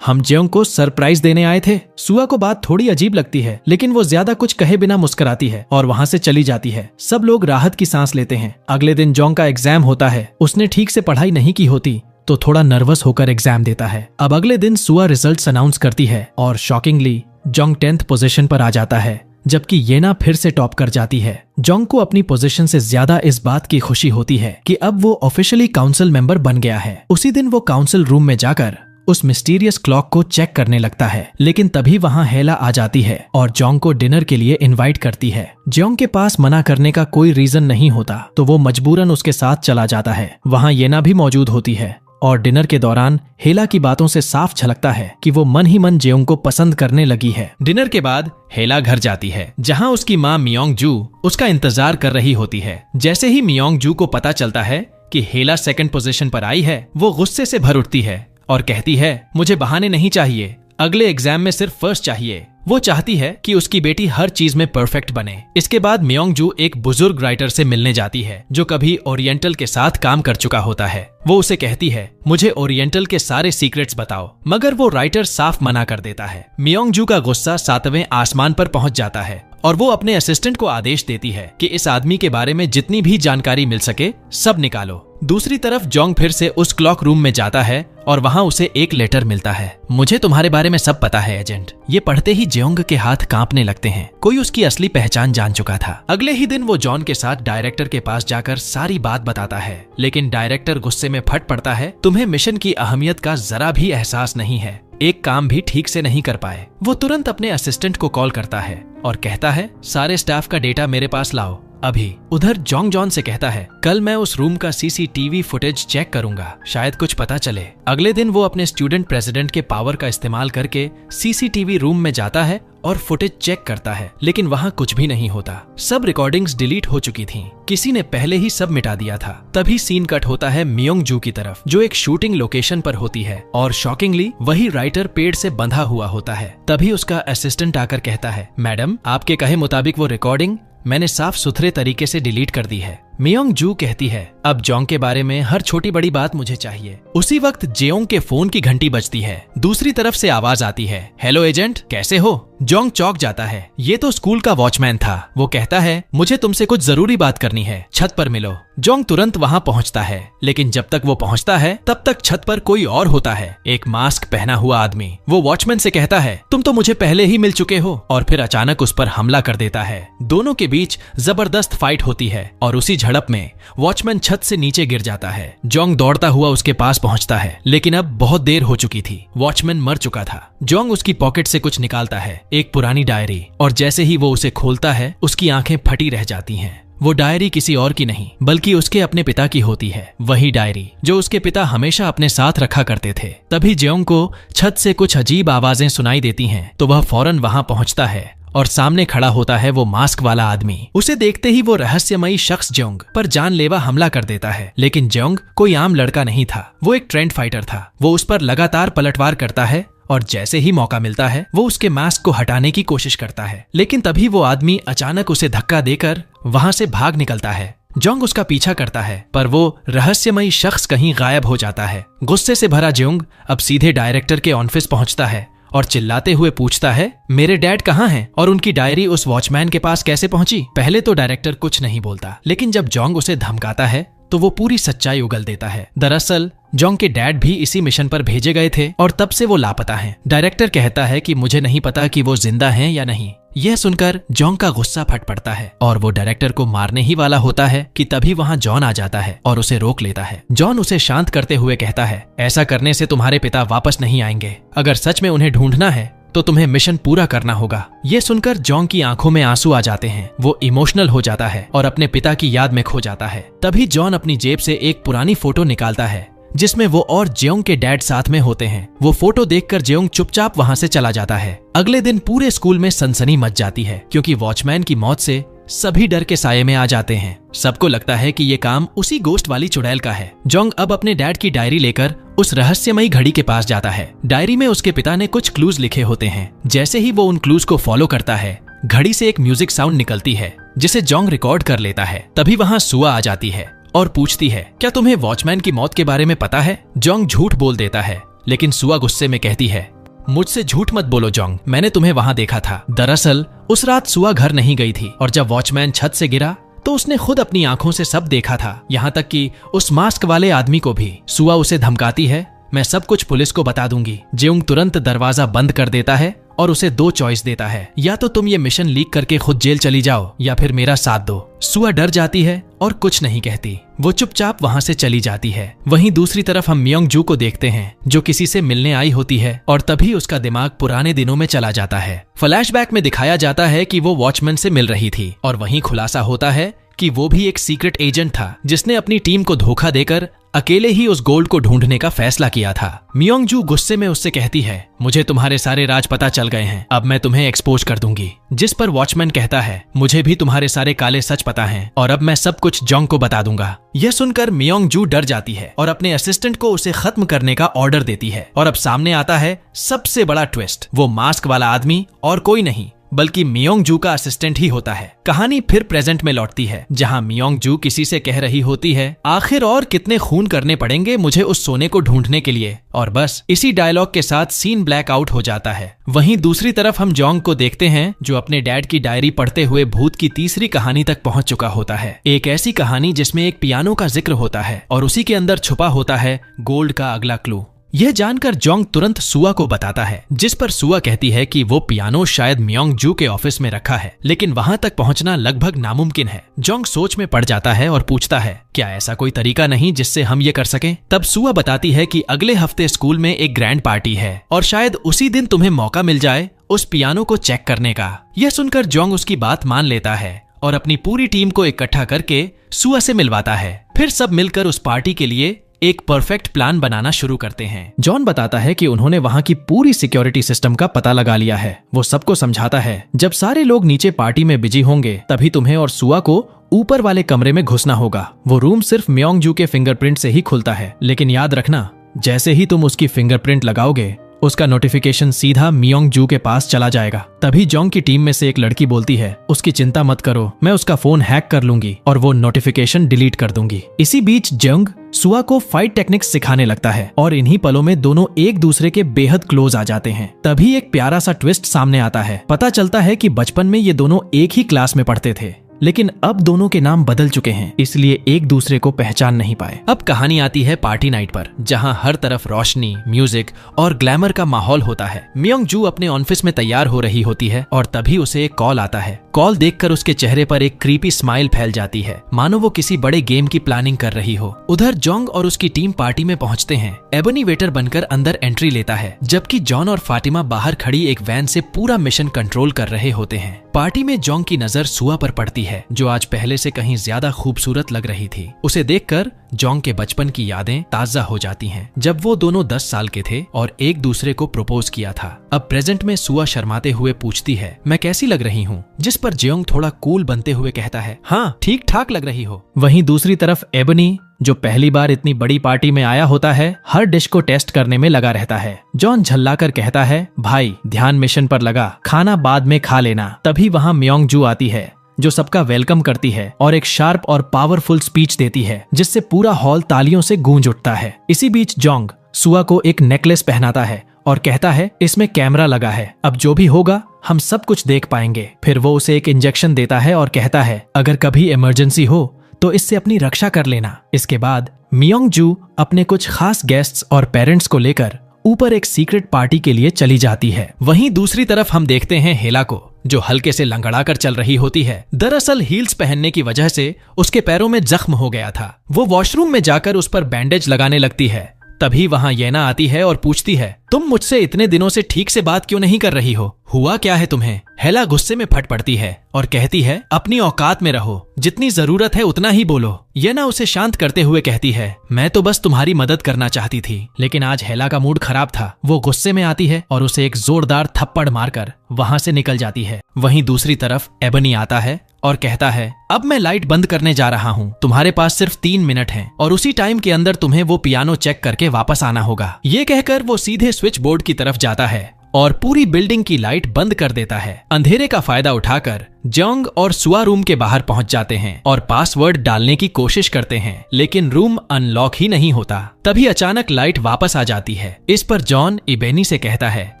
हम जेओंग को सरप्राइज देने आए थे। सुआ को बात थोड़ी अजीब लगती है, लेकिन वो ज्यादा कुछ कहे बिना मुस्कुराती है और वहाँ से चली जाती है। सब लोग राहत की सांस लेते हैं। अगले दिन जोंग का एग्जाम होता है। उसने ठीक से पढ़ाई नहीं की होती तो थोड़ा नर्वस होकर एग्जाम देता है। अब अगले दिन सुआ रिजल्ट्स अनाउंस करती है और शॉकिंगली जोंग 10th पोजीशन पर आ जाता है, जबकि येना फिर से टॉप कर जाती है। जोंग को अपनी पोजीशन से ज्यादा इस बात की खुशी होती है कि अब वो ऑफिशियली काउंसिल मेंबर बन गया है। उसी दिन वो काउंसिल रूम में जाकर उस मिस्टीरियस क्लॉक को चेक करने लगता है, लेकिन तभी वहां हेला आ जाती है और जोंग को डिनर के लिए इनवाइट करती है। जोंग के पास मना करने का कोई रीजन नहीं होता तो वो मजबूरन उसके साथ चला जाता है। वहां येना भी मौजूद होती है और डिनर के दौरान हेला की बातों से साफ झलकता है कि वो मन ही मन जेओंग को पसंद करने लगी है। डिनर के बाद हेला घर जाती है, जहां उसकी माँ मियोंग जू उसका इंतजार कर रही होती है। जैसे ही मियोंग जू को पता चलता है कि हेला 2nd पोजीशन पर आई है, वो गुस्से से भर उठती है और कहती है, मुझे बहाने नहीं चाहिए, अगले एग्जाम में सिर्फ फर्स्ट चाहिए। वो चाहती है कि उसकी बेटी हर चीज में परफेक्ट बने। इसके बाद मियोंग जू एक बुजुर्ग राइटर से मिलने जाती है जो कभी ओरिएंटल के साथ काम कर चुका होता है। वो उसे कहती है, मुझे ओरिएंटल के सारे सीक्रेट्स बताओ, मगर वो राइटर साफ मना कर देता है। मियोंग जू का गुस्सा 7वें आसमान पर पहुंच जाता है और वो अपने असिस्टेंट को आदेश देती है कि इस आदमी के बारे में जितनी भी जानकारी मिल सके सब निकालो। दूसरी तरफ जोंग फिर से उस क्लॉक रूम में जाता है और वहां उसे एक लेटर मिलता है। मुझे तुम्हारे बारे में सब पता है एजेंट। ये पढ़ते ही जेओंग के हाथ कांपने लगते हैं। कोई उसकी असली पहचान जान चुका था। अगले ही दिन वो जॉन के साथ डायरेक्टर के पास जाकर सारी बात बताता है, लेकिन डायरेक्टर गुस्से में फट पड़ता है, तुम्हें मिशन की अहमियत का जरा भी एहसास नहीं है, एक काम भी ठीक से नहीं कर पाए। वो तुरंत अपने असिस्टेंट को कॉल करता है और कहता है, सारे स्टाफ का डेटा मेरे पास लाओ अभी। उधर जोंग जॉन से कहता है, कल मैं उस रूम का सीसीटीवी फुटेज चेक करूंगा, शायद कुछ पता चले। अगले दिन वो अपने स्टूडेंट प्रेसिडेंट के पावर का इस्तेमाल करके सीसीटीवी रूम में जाता है और फुटेज चेक करता है, लेकिन वहाँ कुछ भी नहीं होता। सब रिकॉर्डिंग्स डिलीट हो चुकी थीं। किसी ने पहले ही सब मिटा दिया था। तभी सीन कट होता है मियोंग जू की तरफ, जो एक शूटिंग लोकेशन पर होती है और शॉकिंगली वही राइटर पेड़ से बंधा हुआ होता है। तभी उसका असिस्टेंट आकर कहता है, मैडम आपके कहे मुताबिक वो रिकॉर्डिंग मैंने साफ सुथरे तरीके से डिलीट कर दी है। मियोंग जू कहती है, अब जोंग के बारे में हर छोटी बड़ी बात मुझे चाहिए। उसी वक्त जेयोंग के फोन की घंटी बजती है। दूसरी तरफ से आवाज आती है, हेलो एजेंट, कैसे हो? जोंग चौंक जाता है। ये तो स्कूल का वॉचमैन था। वो कहता है, मुझे तुमसे कुछ जरूरी बात करनी है, छत पर मिलो। जोंग तुरंत वहाँ पहुँचता है, लेकिन जब तक वो पहुँचता है तब तक छत पर कोई और होता है, एक मास्क पहना हुआ आदमी। वो वॉचमैन से कहता है, तुम तो मुझे पहले ही मिल चुके हो, और फिर अचानक उस पर हमला कर देता है। दोनों के बीच जबरदस्त फाइट होती है और उसी झड़प में वॉचमैन छत से नीचे गिर जाता है। जोंग दौड़ता हुआ उसके पास पहुंचता है, लेकिन अब बहुत देर हो चुकी थी। वॉचमैन मर चुका था। जोंग उसकी पॉकेट से कुछ निकालता है, एक पुरानी डायरी, और जैसे ही वो उसे खोलता है उसकी आंखें फटी रह जाती हैं। वो डायरी किसी और की नहीं बल्कि उसके अपने पिता की होती है, वही डायरी जो उसके पिता हमेशा अपने साथ रखा करते थे। तभी जेयोंग को छत से कुछ अजीब आवाजें सुनाई देती हैं, तो वह फौरन वहां पहुंचता है और सामने खड़ा होता है वो मास्क वाला आदमी। उसे देखते ही वो रहस्यमयी शख्स जेयोंग पर जानलेवा हमला कर देता है, लेकिन जेयोंग कोई आम लड़का नहीं था, वो एक ट्रेंड फाइटर था। वो उस पर लगातार पलटवार करता है और जैसे ही मौका मिलता है वो उसके मास्क को हटाने की कोशिश करता है, लेकिन तभी वो आदमी अचानक उसे धक्का देकर वहां से भाग निकलता है। जोंग उसका पीछा करता है, पर वो रहस्यमयी शख्स कहीं गायब हो जाता है। गुस्से से भरा जेयोंग अब सीधे डायरेक्टर के ऑफिस पहुंचता है और चिल्लाते हुए पूछता है, मेरे डैड कहाँ हैं और उनकी डायरी उस वॉचमैन के पास कैसे पहुंची? पहले तो डायरेक्टर कुछ नहीं बोलता, लेकिन जब जोंग उसे धमकाता है तो वो पूरी सच्चाई उगल देता है। दरअसल जोंग के डैड भी इसी मिशन पर भेजे गए थे और तब से वो लापता हैं। डायरेक्टर कहता है कि मुझे नहीं पता कि वो जिंदा हैं या नहीं। यह सुनकर जोंग का गुस्सा फट पड़ता है और वो डायरेक्टर को मारने ही वाला होता है कि तभी वहां जॉन आ जाता है और उसे रोक लेता है। जॉन उसे शांत करते हुए कहता है, ऐसा करने से तुम्हारे पिता वापस नहीं आएंगे। अगर सच में उन्हें ढूंढना है तो तुम्हें मिशन पूरा करना होगा। ये सुनकर जोंग की आंखों में आंसू आ जाते हैं। वो इमोशनल हो जाता है और अपने पिता की याद में खो जाता है। तभी जॉन अपनी जेब से एक पुरानी फोटो निकालता है जिसमें वो और जेयोंग के डैड साथ में होते हैं। वो फोटो देखकर जेयोंग चुपचाप वहां से चला जाता है। अगले दिन पूरे स्कूल में सनसनी मच जाती है, क्योंकि वॉचमैन की मौत से सभी डर के साये में आ जाते हैं। सबको लगता है कि ये काम उसी गोश्त वाली चुड़ैल का है। जोंग अब अपने डैड की डायरी लेकर उस रहस्यमयी घड़ी के पास जाता है। डायरी में उसके पिता ने कुछ क्लूज लिखे होते हैं। जैसे ही वो उन क्लूज को फॉलो करता है, घड़ी से एक म्यूजिक साउंड निकलती है जिसे जोंग रिकॉर्ड कर लेता है। तभी वहाँ सुआ आ जाती है और पूछती है, क्या तुम्हें वॉचमैन की मौत के बारे में पता है? जोंग झूठ बोल देता है, लेकिन सुआ गुस्से में कहती है, मुझसे झूठ मत बोलो जोंग, मैंने तुम्हें वहां देखा था। दरअसल उस रात सुआ घर नहीं गई थी और जब वॉचमैन छत से गिरा तो उसने खुद अपनी आंखों से सब देखा था, यहाँ तक कि उस मास्क वाले आदमी को भी। सुआ उसे धमकाती है, मैं सब कुछ पुलिस को बता दूंगी। जेयोंग तुरंत दरवाजा बंद कर देता है और उसे दो चॉइस देता है, या तो तुम ये मिशन लीक करके खुद जेल चली जाओ या फिर मेरा साथ दो। सुआ डर जाती है और कुछ नहीं कहती। वो चुपचाप वहां से चली जाती है। वहीं दूसरी तरफ हम मियोंग जू को देखते हैं, जो किसी से मिलने आई होती है और तभी उसका दिमाग पुराने दिनों में चला जाता है। फ्लैशबैक में दिखाया जाता है कि वो वॉचमैन से मिल रही थी और वहीं खुलासा होता है कि वो भी एक सीक्रेट एजेंट था जिसने अपनी टीम को धोखा देकर अकेले ही उस गोल्ड को ढूंढने का फैसला किया था। मियोंग जू गुस्से में उससे कहती है, मुझे तुम्हारे सारे राज पता चल गए हैं, अब मैं तुम्हें एक्सपोज कर दूंगी। जिस पर वॉचमैन कहता है, मुझे भी तुम्हारे सारे काले सच पता हैं और अब मैं सब कुछ जोंग को बता दूंगा। यह सुनकर मियोंग जू डर जाती है और अपने असिस्टेंट को उसे खत्म करने का ऑर्डर देती है। और अब सामने आता है सबसे बड़ा ट्विस्ट, वो मास्क वाला आदमी और कोई नहीं बल्कि मियोंग जू का असिस्टेंट ही होता है। कहानी फिर प्रेजेंट में लौटती है, जहां मियोंग जू किसी से कह रही होती है, आखिर और कितने खून करने पड़ेंगे मुझे उस सोने को ढूंढने के लिए। और बस इसी डायलॉग के साथ सीन ब्लैक आउट हो जाता है। वहीं दूसरी तरफ हम जोंग को देखते हैं, जो अपने डैड की डायरी पढ़ते हुए भूत की तीसरी कहानी तक पहुंच चुका होता है। एक ऐसी कहानी जिसमें एक पियानो का जिक्र होता है और उसी के अंदर छुपा होता है गोल्ड का अगला क्लू। यह जानकर जोंग तुरंत सुआ को बताता है, जिस पर सुआ कहती है कि वो पियानो शायद मियोंग जू के ऑफिस में रखा है, लेकिन वहां तक पहुंचना लगभग नामुमकिन है। जोंग सोच में पड़ जाता है और पूछता है, क्या ऐसा कोई तरीका नहीं जिससे हम ये कर सकें? तब सुआ बताती है कि अगले हफ्ते स्कूल में एक ग्रैंड पार्टी है और शायद उसी दिन तुम्हें मौका मिल जाए उस पियानो को चेक करने का। यह सुनकर जोंग उसकी बात मान लेता है और अपनी पूरी टीम को इकट्ठा करके सुआ से मिलवाता है। फिर सब मिलकर उस पार्टी के लिए एक परफेक्ट प्लान बनाना शुरू करते हैं। जॉन बताता है कि उन्होंने वहां की पूरी सिक्योरिटी सिस्टम का पता लगा लिया है। वो सबको समझाता है, जब सारे लोग नीचे पार्टी में बिजी होंगे तभी तुम्हें और सुआ को ऊपर वाले कमरे में घुसना होगा। वो रूम सिर्फ म्योंग जू के फिंगरप्रिंट से ही खुलता है, लेकिन याद रखना, जैसे ही तुम उसकी फिंगरप्रिंट लगाओगे उसका नोटिफिकेशन सीधा म्योंग जू के पास चला जाएगा। तभी जोंग की टीम में से एक लड़की बोलती है, उसकी चिंता मत करो, मैं उसका फोन हैक कर लूंगी और वो नोटिफिकेशन डिलीट कर दूंगी। इसी बीच जोंग सुआ को फाइट टेक्निक्स सिखाने लगता है और इन्हीं पलों में दोनों एक दूसरे के बेहद क्लोज आ जाते हैं। तभी एक प्यारा सा ट्विस्ट सामने आता है। पता चलता है कि बचपन में ये दोनों एक ही क्लास में पढ़ते थे, लेकिन अब दोनों के नाम बदल चुके हैं, इसलिए एक दूसरे को पहचान नहीं पाए। अब कहानी आती है पार्टी नाइट पर, जहां हर तरफ रोशनी, म्यूजिक और ग्लैमर का माहौल होता है। म्योंग जू अपने ऑफिस में तैयार हो रही होती है और तभी उसे एक कॉल आता है। कॉल देखकर उसके चेहरे पर एक क्रीपी स्माइल फैल जाती है, मानो वो किसी बड़े गेम की प्लानिंग कर रही हो। उधर जोंग और उसकी टीम पार्टी में पहुंचते हैं। एबनी वेटर बनकर अंदर एंट्री लेता है, जबकि जॉन और फातिमा बाहर खड़ी एक वैन से पूरा मिशन कंट्रोल कर रहे होते हैं। पार्टी में जोंग की नजर सुआ पर पड़ती है, जो आज पहले से कहीं ज्यादा खूबसूरत लग रही थी। उसे देखकर जोंग के बचपन की यादें ताजा हो जाती हैं, जब वो दोनों 10 साल के थे और एक दूसरे को प्रपोज किया था। अब प्रेजेंट में सुआ शर्माते हुए पूछती है, मैं कैसी लग रही हूँ? जिस पर जोंग थोड़ा कूल बनते हुए कहता है, हाँ ठीक ठाक लग रही हो। वहीं दूसरी तरफ एबनी, जो पहली बार इतनी बड़ी पार्टी में आया होता है, हर डिश को टेस्ट करने में लगा रहता है। जॉन झल्लाकर कहता है, भाई ध्यान मिशन पर लगा, खाना बाद में खा लेना। तभी वहाँ म्योंग जू आती है, जो सबका वेलकम करती है और एक शार्प और पावरफुल स्पीच देती है, जिससे पूरा हॉल तालियों से गूंज उठता है। इसी बीच जोंग सुआ को एक नेकलेस पहनाता है और कहता है, इसमें कैमरा लगा है, अब जो भी होगा हम सब कुछ देख पाएंगे। फिर वो उसे एक इंजेक्शन देता है और कहता है, अगर कभी इमरजेंसी हो तो इससे अपनी रक्षा कर लेना। इसके बाद म्योंग जू अपने कुछ खास गेस्ट्स और पेरेंट्स को लेकर ऊपर एक सीक्रेट पार्टी के लिए चली जाती है। वहीं दूसरी तरफ हम देखते हैं हेला को, जो हल्के से लंगड़ा कर चल रही होती है। दरअसल हील्स पहनने की वजह से उसके पैरों में जख्म हो गया था। वो वॉशरूम में जाकर उस पर बैंडेज लगाने लगती है। तभी वहां येना आती है और पूछती है, तुम मुझसे इतने दिनों से ठीक से बात क्यों नहीं कर रही हो? हुआ क्या है तुम्हें? हेला गुस्से में फट पड़ती है और कहती है, अपनी औकात में रहो, जितनी जरूरत है उतना ही बोलो। येना उसे शांत करते हुए कहती है, मैं तो बस तुम्हारी मदद करना चाहती थी। लेकिन आज हेला का मूड खराब था। वो गुस्से में आती है और उसे एक जोरदार थप्पड़ मारकर वहां से निकल जाती है। वहीं दूसरी तरफ एबनी आता है और कहता है, अब मैं लाइट बंद करने जा रहा हूँ, तुम्हारे पास सिर्फ 3 मिनट हैं और उसी टाइम के अंदर तुम्हें वो पियानो चेक करके वापस आना होगा। ये कहकर वो सीधे स्विच बोर्ड की तरफ जाता है और पूरी बिल्डिंग की लाइट बंद कर देता है। अंधेरे का फायदा उठाकर जोंग और सुआ रूम के बाहर पहुंच जाते हैं और पासवर्ड डालने की कोशिश करते हैं, लेकिन रूम अनलॉक ही नहीं होता। तभी अचानक लाइट वापस आ जाती है। इस पर जॉन इबेनी से कहता है,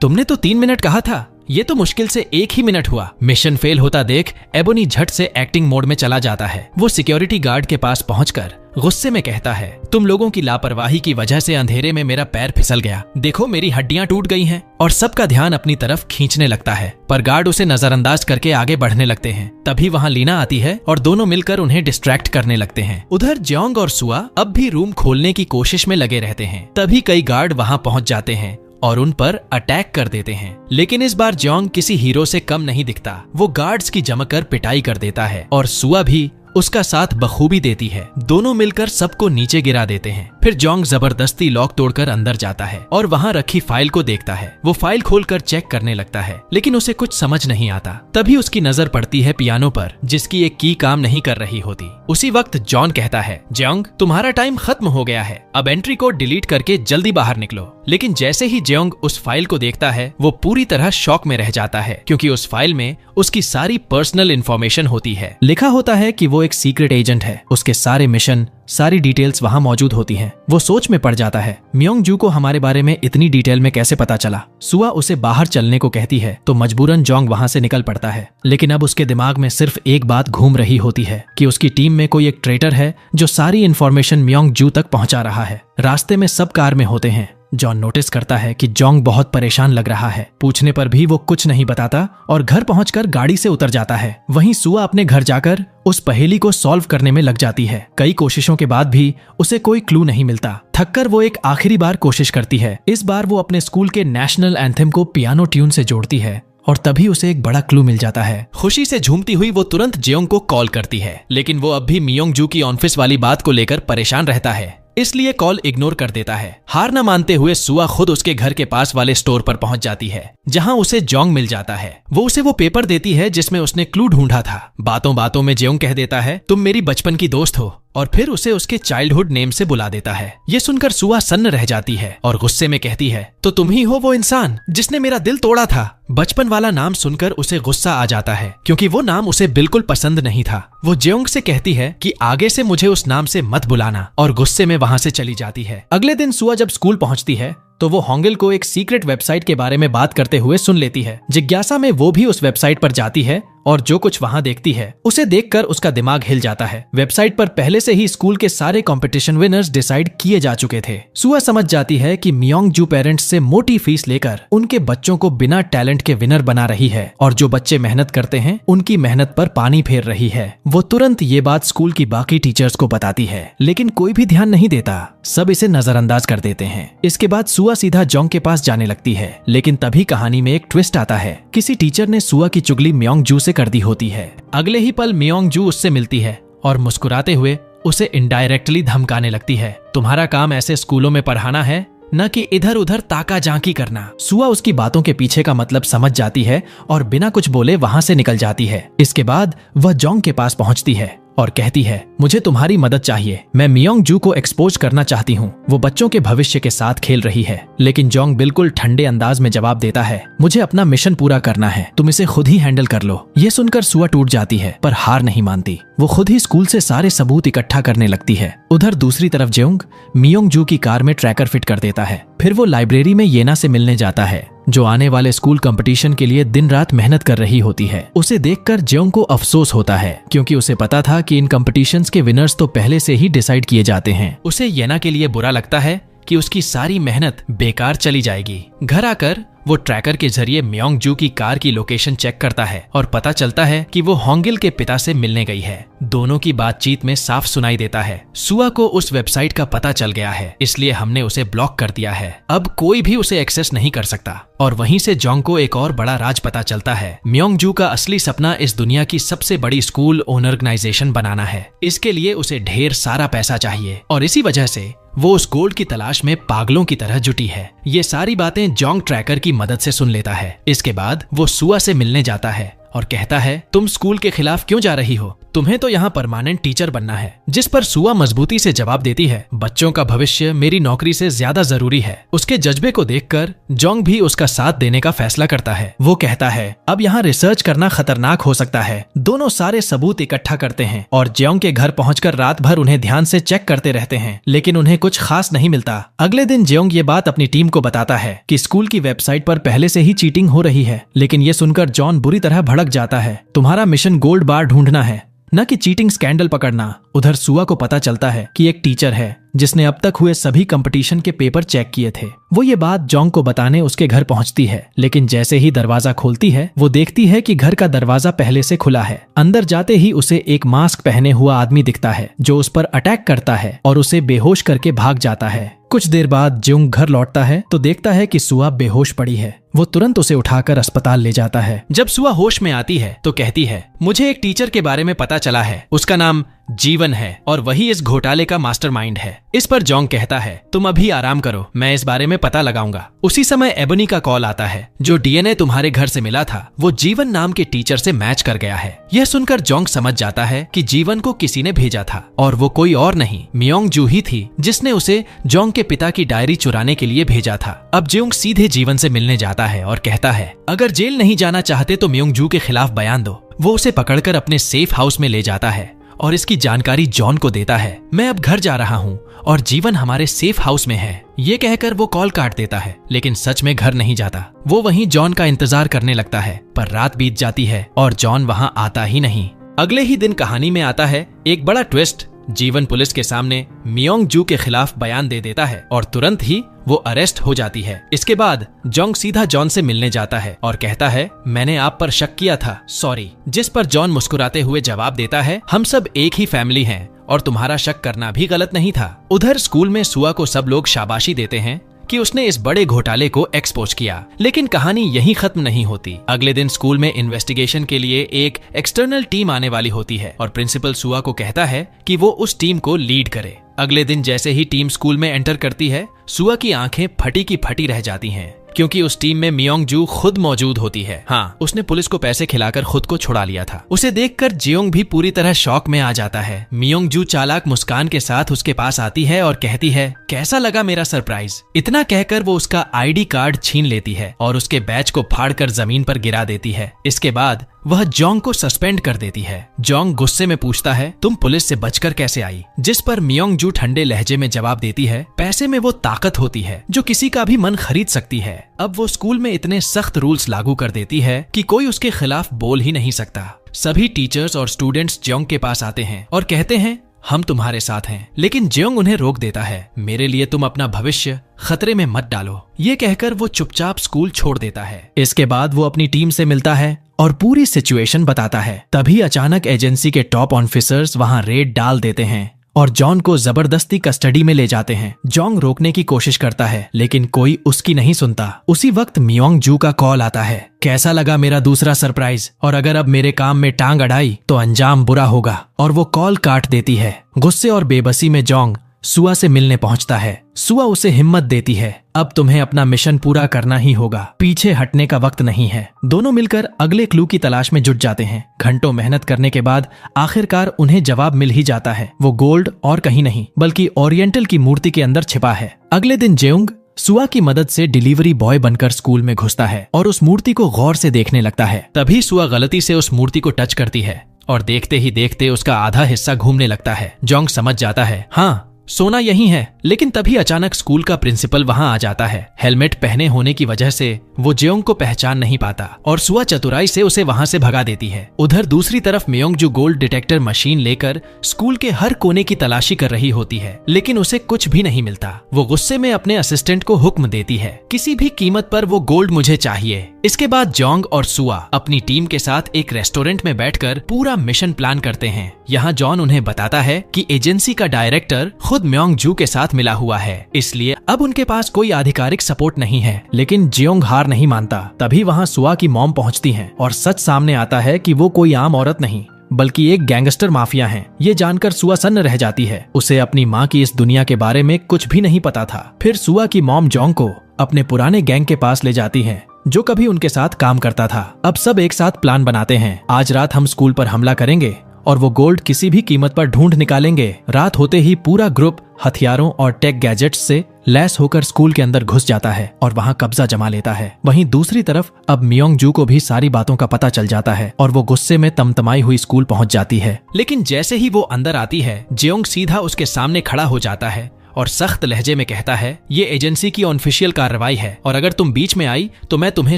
तुमने तो 3 मिनट कहा था, ये तो मुश्किल से 1 ही मिनट हुआ। मिशन फेल होता देख एबनी झट से एक्टिंग मोड में चला जाता है। वो सिक्योरिटी गार्ड के पास पहुंचकर गुस्से में कहता है, तुम लोगों की लापरवाही की वजह से अंधेरे में मेरा पैर फिसल गया, देखो मेरी हड्डियां टूट गई हैं। और सबका ध्यान अपनी तरफ खींचने लगता है, पर गार्ड उसे नजरअंदाज करके आगे बढ़ने लगते हैं। तभी वहां लीना आती है और दोनों मिलकर उन्हें डिस्ट्रैक्ट करने लगते हैं। उधर जोंग और सुआ अब भी रूम खोलने की कोशिश में लगे रहते हैं। तभी कई गार्ड वहां पहुंच जाते हैं और उन पर अटैक कर देते हैं। लेकिन इस बार जोंग किसी हीरो से कम नहीं दिखता। वो गार्ड्स की जमकर पिटाई कर देता है और सुआ भी उसका साथ बखूबी देती है। दोनों मिलकर सबको नीचे गिरा देते हैं। फिर जोंग जबरदस्ती लॉक तोड़कर अंदर जाता है और वहां रखी फाइल को देखता है। वो फाइल खोलकर चेक करने लगता है, लेकिन उसे कुछ समझ नहीं आता। तभी उसकी नजर पड़ती है पियानो पर, जिसकी एक की काम नहीं कर रही होती। उसी वक्त जॉन कहता है, जोंग तुम्हारा टाइम खत्म हो गया है, अब एंट्री कोड डिलीट करके जल्दी बाहर निकलो। लेकिन जैसे ही जोंग उस फाइल को देखता है, वो पूरी तरह शॉक में रह जाता है, क्योंकि उस फाइल में उसकी सारी पर्सनल इंफॉर्मेशन होती है। लिखा होता है कि वो एक सीक्रेट एजेंट है। उसके सारे मिशन, सारी डिटेल्स वहां मौजूद होती हैं। वो सोच में पड़ जाता है, म्योंग जू को हमारे बारे में इतनी डिटेल में कैसे पता चला? सुआ उसे बाहर चलने को कहती है तो मजबूरन जोंग वहां से निकल पड़ता है। लेकिन अब उसके दिमाग में सिर्फ एक बात घूम रही होती है कि उसकी टीम में कोई एक ट्रेटर है जो सारी इंफॉर्मेशन म्योंग जू तक पहुंचा रहा है। रास्ते में सब कार में होते हैं। जॉन नोटिस करता है कि जोंग बहुत परेशान लग रहा है। पूछने पर भी वो कुछ नहीं बताता और घर पहुंचकर गाड़ी से उतर जाता है। वहीं सुआ अपने घर जाकर उस पहेली को सॉल्व करने में लग जाती है। कई कोशिशों के बाद भी उसे कोई क्लू नहीं मिलता। थककर वो एक आखिरी बार कोशिश करती है। इस बार वो अपने स्कूल के नेशनल एंथम को पियानो ट्यून से जोड़ती है और तभी उसे एक बड़ा क्लू मिल जाता है। खुशी से झूमती हुई वो तुरंत जेयोंग को कॉल करती है, लेकिन वो अब भी म्योंग जू की ऑफिस वाली बात को लेकर परेशान रहता है। इसलिए कॉल इग्नोर कर देता है। हार न मानते हुए सुआ खुद उसके घर के पास वाले स्टोर पर पहुंच जाती है, जहां उसे जोंग मिल जाता है। वो उसे वो पेपर देती है जिसमें उसने क्लू ढूंढा था। बातों बातों में जेयोंग कह देता है, तुम मेरी बचपन की दोस्त हो, और फिर उसे उसके चाइल्डहुड नेम से बुला देता है। ये सुनकर सुआ सन्न रह जाती है और गुस्से में कहती है, तो तुम ही हो वो इंसान जिसने मेरा दिल तोड़ा था। बचपन वाला नाम सुनकर उसे गुस्सा आ जाता है, क्योंकि वो नाम उसे बिल्कुल पसंद नहीं था। वो जेयोंग से कहती है कि आगे से मुझे उस नाम से मत बुलाना, और गुस्से में वहां से चली जाती है। अगले दिन सुआ जब स्कूल पहुंचती है तो वो होंगिल को एक सीक्रेट वेबसाइट के बारे में बात करते हुए सुन लेती है। जिज्ञासा में वो भी उस वेबसाइट पर जाती है और जो कुछ वहां देखती है उसे देखकर उसका दिमाग हिल जाता है। वेबसाइट पर पहले से ही स्कूल के सारे कंपटीशन विनर्स डिसाइड किए जा चुके थे। सुआ समझ जाती है कि मियोंग जू पेरेंट्स से मोटी फीस लेकर उनके बच्चों को बिना टैलेंट के विनर बना रही है, और जो बच्चे मेहनत करते हैं उनकी मेहनत पर पानी फेर रही है। वो तुरंत ये बात स्कूल की बाकी टीचर्स को बताती है, लेकिन कोई भी ध्यान नहीं देता, सब इसे नजरअंदाज कर देते हैं। इसके बाद सुआ सीधा जोंग के पास जाने लगती है, लेकिन तभी कहानी में एक ट्विस्ट आता है। किसी टीचर ने सुआ की चुगली मियोंग जू से कर दी होती है। अगले ही पल मियोंग जू उससे मिलती है और मुस्कुराते हुए उसे इनडायरेक्टली धमकाने लगती है, तुम्हारा काम ऐसे स्कूलों में पढ़ाना है, न कि इधर उधर ताका झांकी करना। सुआ उसकी बातों के पीछे का मतलब समझ जाती है और बिना कुछ बोले वहां से निकल जाती है। इसके बाद वह जोंग के पास पहुंचती है और कहती है, मुझे तुम्हारी मदद चाहिए, मैं मियोंग जू को एक्सपोज करना चाहती हूँ। वो बच्चों के भविष्य के साथ खेल रही है, लेकिन जोंग बिल्कुल ठंडे अंदाज में जवाब देता है, मुझे अपना मिशन पूरा करना है, तुम इसे खुद ही हैंडल कर लो। ये सुनकर सुआ टूट जाती है, पर हार नहीं मानती। वो खुद ही स्कूल से सारे सबूत इकट्ठा करने लगती है। उधर दूसरी तरफ जेयोंग मियोंग जू की कार में ट्रैकर फिट कर देता है। फिर वो लाइब्रेरी में येना से मिलने जाता है, जो आने वाले स्कूल कंपटीशन के लिए दिन रात मेहनत कर रही होती है। उसे देखकर जेयोंग को अफसोस होता है, क्योंकि उसे पता था कि इन कंपटीशंस के विनर्स तो पहले से ही डिसाइड किए जाते हैं। उसे येना के लिए बुरा लगता है कि उसकी सारी मेहनत बेकार चली जाएगी। घर आकर वो ट्रैकर के जरिए मियोंग जू की कार की लोकेशन चेक करता है और पता चलता है कि वो होंगिल के पिता से मिलने गई है। दोनों की बातचीत में साफ सुनाई देता है, सुआ को उस वेबसाइट का पता चल गया है, इसलिए हमने उसे ब्लॉक कर दिया है। अब कोई भी उसे एक्सेस नहीं कर सकता। और वहीं से जोंग को एक और बड़ा राज पता चलता है। मियोंग जू का असली सपना इस दुनिया की सबसे बड़ी स्कूल ऑर्गेनाइजेशन बनाना है। इसके लिए उसे ढेर सारा पैसा चाहिए, और इसी वजह से वो उस गोल्ड की तलाश में पागलों की तरह जुटी है। ये सारी बातें जोंग ट्रैकर की मदद से सुन लेता है। इसके बाद वो सुआ से मिलने जाता है और कहता है, तुम स्कूल के खिलाफ क्यों जा रही हो, तुम्हें तो यहाँ परमानेंट टीचर बनना है। जिस पर सुआ मजबूती से जवाब देती है, बच्चों का भविष्य मेरी नौकरी से ज्यादा जरूरी है। उसके जज्बे को देखकर जोंग भी उसका साथ देने का फैसला करता है। वो कहता है, अब यहाँ रिसर्च करना खतरनाक हो सकता है। दोनों सारे सबूत इकट्ठा करते हैं और जेयोंग के घर पहुंचकर रात भर उन्हें ध्यान से चेक करते रहते हैं, लेकिन उन्हें कुछ खास नहीं मिलता। अगले दिन जेयोंग ये बात अपनी टीम को बताता है कि स्कूल की वेबसाइट पर पहले से ही चीटिंग हो रही है, लेकिन ये सुनकर जॉन बुरी तरह भड़क जाता है। तुम्हारा मिशन गोल्ड बार ढूंढना है, न कि चीटिंग स्कैंडल पकड़ना। उधर सुआ को पता चलता है कि एक टीचर है जिसने अब तक हुए सभी कंपटीशन के पेपर चेक किए थे। वो ये बात जोंग को बताने उसके घर पहुंचती है, लेकिन जैसे ही दरवाजा खोलती है वो देखती है कि घर का दरवाजा पहले से खुला है। अंदर जाते ही उसे एक मास्क पहने हुआ आदमी दिखता है, जो उस पर अटैक करता है और उसे बेहोश करके भाग जाता है। कुछ देर बाद जेयोंग घर लौटता है तो देखता है कि सुआ बेहोश पड़ी है। वो तुरंत उसे उठाकर अस्पताल ले जाता है। जब सुआ होश में आती है तो कहती है, मुझे एक टीचर के बारे में पता चला है, उसका नाम जीवन है और वही इस घोटाले का मास्टरमाइंड है। इस पर जोंग कहता है, तुम अभी आराम करो, मैं इस बारे में पता लगाऊंगा। उसी समय एबनी का कॉल आता है, जो डीएनए तुम्हारे घर से मिला था वो जीवन नाम के टीचर से मैच कर गया है। यह सुनकर जोंग समझ जाता है कि जीवन को किसी ने भेजा था, और वो कोई और नहीं मियोंग जू ही थी, जिसने उसे जोंग के पिता की डायरी चुराने के लिए भेजा था। अब जेयोंग सीधे जीवन से मिलने जाता है और कहता है, अगर जेल नहीं जाना चाहते तो मियोंग जू के खिलाफ बयान दो। वो उसे पकड़कर अपने सेफ हाउस में ले जाता है और इसकी जानकारी जॉन को देता है। मैं अब घर जा रहा हूँ और जीवन हमारे सेफ हाउस में है। ये कहकर वो कॉल काट देता है, लेकिन सच में घर नहीं जाता। वो वहीं जॉन का इंतजार करने लगता है, पर रात बीत जाती है और जॉन वहां आता ही नहीं। अगले ही दिन कहानी में आता है एक बड़ा ट्विस्ट। जीवन पुलिस के सामने मियोंग जू के खिलाफ बयान दे देता है और तुरंत ही वो अरेस्ट हो जाती है। इसके बाद जोंग सीधा जॉन से मिलने जाता है और कहता है, मैंने आप पर शक किया था, सॉरी। जिस पर जॉन मुस्कुराते हुए जवाब देता है, हम सब एक ही फैमिली हैं और तुम्हारा शक करना भी गलत नहीं था। उधर स्कूल में सुआ को सब लोग शाबाशी देते हैं कि उसने इस बड़े घोटाले को एक्सपोज किया। लेकिन कहानी यहीं खत्म नहीं होती। अगले दिन स्कूल में इन्वेस्टिगेशन के लिए एक एक्सटर्नल टीम आने वाली होती है और प्रिंसिपल सुआ को कहता है कि वो उस टीम को लीड करे। अगले दिन जैसे ही टीम स्कूल में एंटर करती है, सुआ की आंखें फटी की फटी रह जाती हैं, क्योंकि उस टीम में मियोंग जू खुद मौजूद होती है। हाँ, उसने पुलिस को पैसे खिलाकर खुद को छुड़ा लिया था। उसे देखकर जियोंग भी पूरी तरह शॉक में आ जाता है। मियोंग जू चालाक मुस्कान के साथ उसके पास आती है और कहती है, कैसा लगा मेरा सरप्राइज। इतना कहकर वो उसका आईडी कार्ड छीन लेती है और उसके बैच को फाड़कर जमीन पर गिरा देती है। इसके बाद वह जोंग को सस्पेंड कर देती है। जोंग गुस्से में पूछता है, तुम पुलिस से बचकर कैसे आई? जिस पर मियोंग जू ठंडे लहजे में जवाब देती है, पैसे में वो ताकत होती है जो किसी का भी मन खरीद सकती है। अब वो स्कूल में इतने सख्त रूल्स लागू कर देती है कि कोई उसके खिलाफ बोल ही नहीं सकता। सभी टीचर्स और स्टूडेंट्स जोंग के पास आते हैं और कहते हैं, हम तुम्हारे साथ हैं। लेकिन जियोंग उन्हें रोक देता है, मेरे लिए तुम अपना भविष्य खतरे में मत डालो। ये कहकर वो चुपचाप स्कूल छोड़ देता है। इसके बाद वो अपनी टीम से मिलता है और पूरी सिचुएशन बताता है। तभी अचानक एजेंसी के टॉप ऑफिसर्स वहां रेड डाल देते हैं और जॉन को जबरदस्ती कस्टडी में ले जाते हैं। जोंग रोकने की कोशिश करता है लेकिन कोई उसकी नहीं सुनता। उसी वक्त मियोंग जू का कॉल आता है, कैसा लगा मेरा दूसरा सरप्राइज? और अगर अब मेरे काम में टांग अड़ाई तो अंजाम बुरा होगा। और वो कॉल काट देती है। गुस्से और बेबसी में जोंग सुआ से मिलने पहुंचता है। सुआ उसे हिम्मत देती है, अब तुम्हें अपना मिशन पूरा करना ही होगा, पीछे हटने का वक्त नहीं है। दोनों मिलकर अगले क्लू की तलाश में जुट जाते हैं। घंटों मेहनत करने के बाद आखिरकार उन्हें जवाब मिल ही जाता है। वो गोल्ड और कहीं नहीं बल्कि ओरिएंटल की मूर्ति के अंदर छिपा है। अगले दिन जियोंग सुआ की मदद से डिलीवरी बॉय बनकर स्कूल में घुसता है और उस मूर्ति को गौर से देखने लगता है। तभी सुआ गलती से उस मूर्ति को टच करती है और देखते ही देखते उसका आधा हिस्सा घूमने लगता है। जोंग समझ जाता है, हाँ सोना यही है। लेकिन तभी अचानक स्कूल का प्रिंसिपल वहां आ जाता है। हेलमेट पहने होने की वजह से वो जियोंग को पहचान नहीं पाता और सुआ चतुराई से उसे वहां से भगा देती है। उधर दूसरी तरफ मियोंग जू गोल्ड डिटेक्टर मशीन लेकर स्कूल के हर कोने की तलाशी कर रही होती है, लेकिन उसे कुछ भी नहीं मिलता। वो गुस्से में अपने असिस्टेंट को हुक्म देती है, किसी भी कीमत पर वो गोल्ड मुझे चाहिए। इसके बाद जोंग और सुआ अपनी टीम के साथ एक रेस्टोरेंट में बैठकर पूरा मिशन प्लान करते हैं। यहाँ जॉन उन्हें बताता है कि एजेंसी का डायरेक्टर खुद मियोंग जू के साथ मिला हुआ है, इसलिए अब उनके पास कोई आधिकारिक सपोर्ट नहीं है। लेकिन जियोंग हार नहीं मानता। तभी वहाँ सुआ की मॉम पहुँचती है और सच सामने आता है कि वो कोई आम औरत नहीं बल्कि एक गैंगस्टर माफिया है। ये जानकर सुआ सन्न रह जाती है। उसे अपनी माँ की इस दुनिया के बारे में कुछ भी नहीं पता था। फिर सुआ की मॉम जोंग को अपने पुराने गैंग के पास ले जाती है जो कभी उनके साथ काम करता था। अब सब एक साथ प्लान बनाते हैं, आज रात हम स्कूल पर हमला करेंगे और वो गोल्ड किसी भी कीमत पर ढूंढ निकालेंगे। रात होते ही पूरा ग्रुप हथियारों और टेक गैजेट्स से लैस होकर स्कूल के अंदर घुस जाता है और वहां कब्जा जमा लेता है। वहीं दूसरी तरफ अब मियोंग जू को भी सारी बातों का पता चल जाता है और वो गुस्से में तमतमाई हुई स्कूल पहुंच जाती है। लेकिन जैसे ही वो अंदर आती है, जियोंग सीधा उसके सामने खड़ा हो जाता है और सख्त लहजे में कहता है, ये एजेंसी की ऑफिशियल कार्रवाई है और अगर तुम बीच में आई तो मैं तुम्हें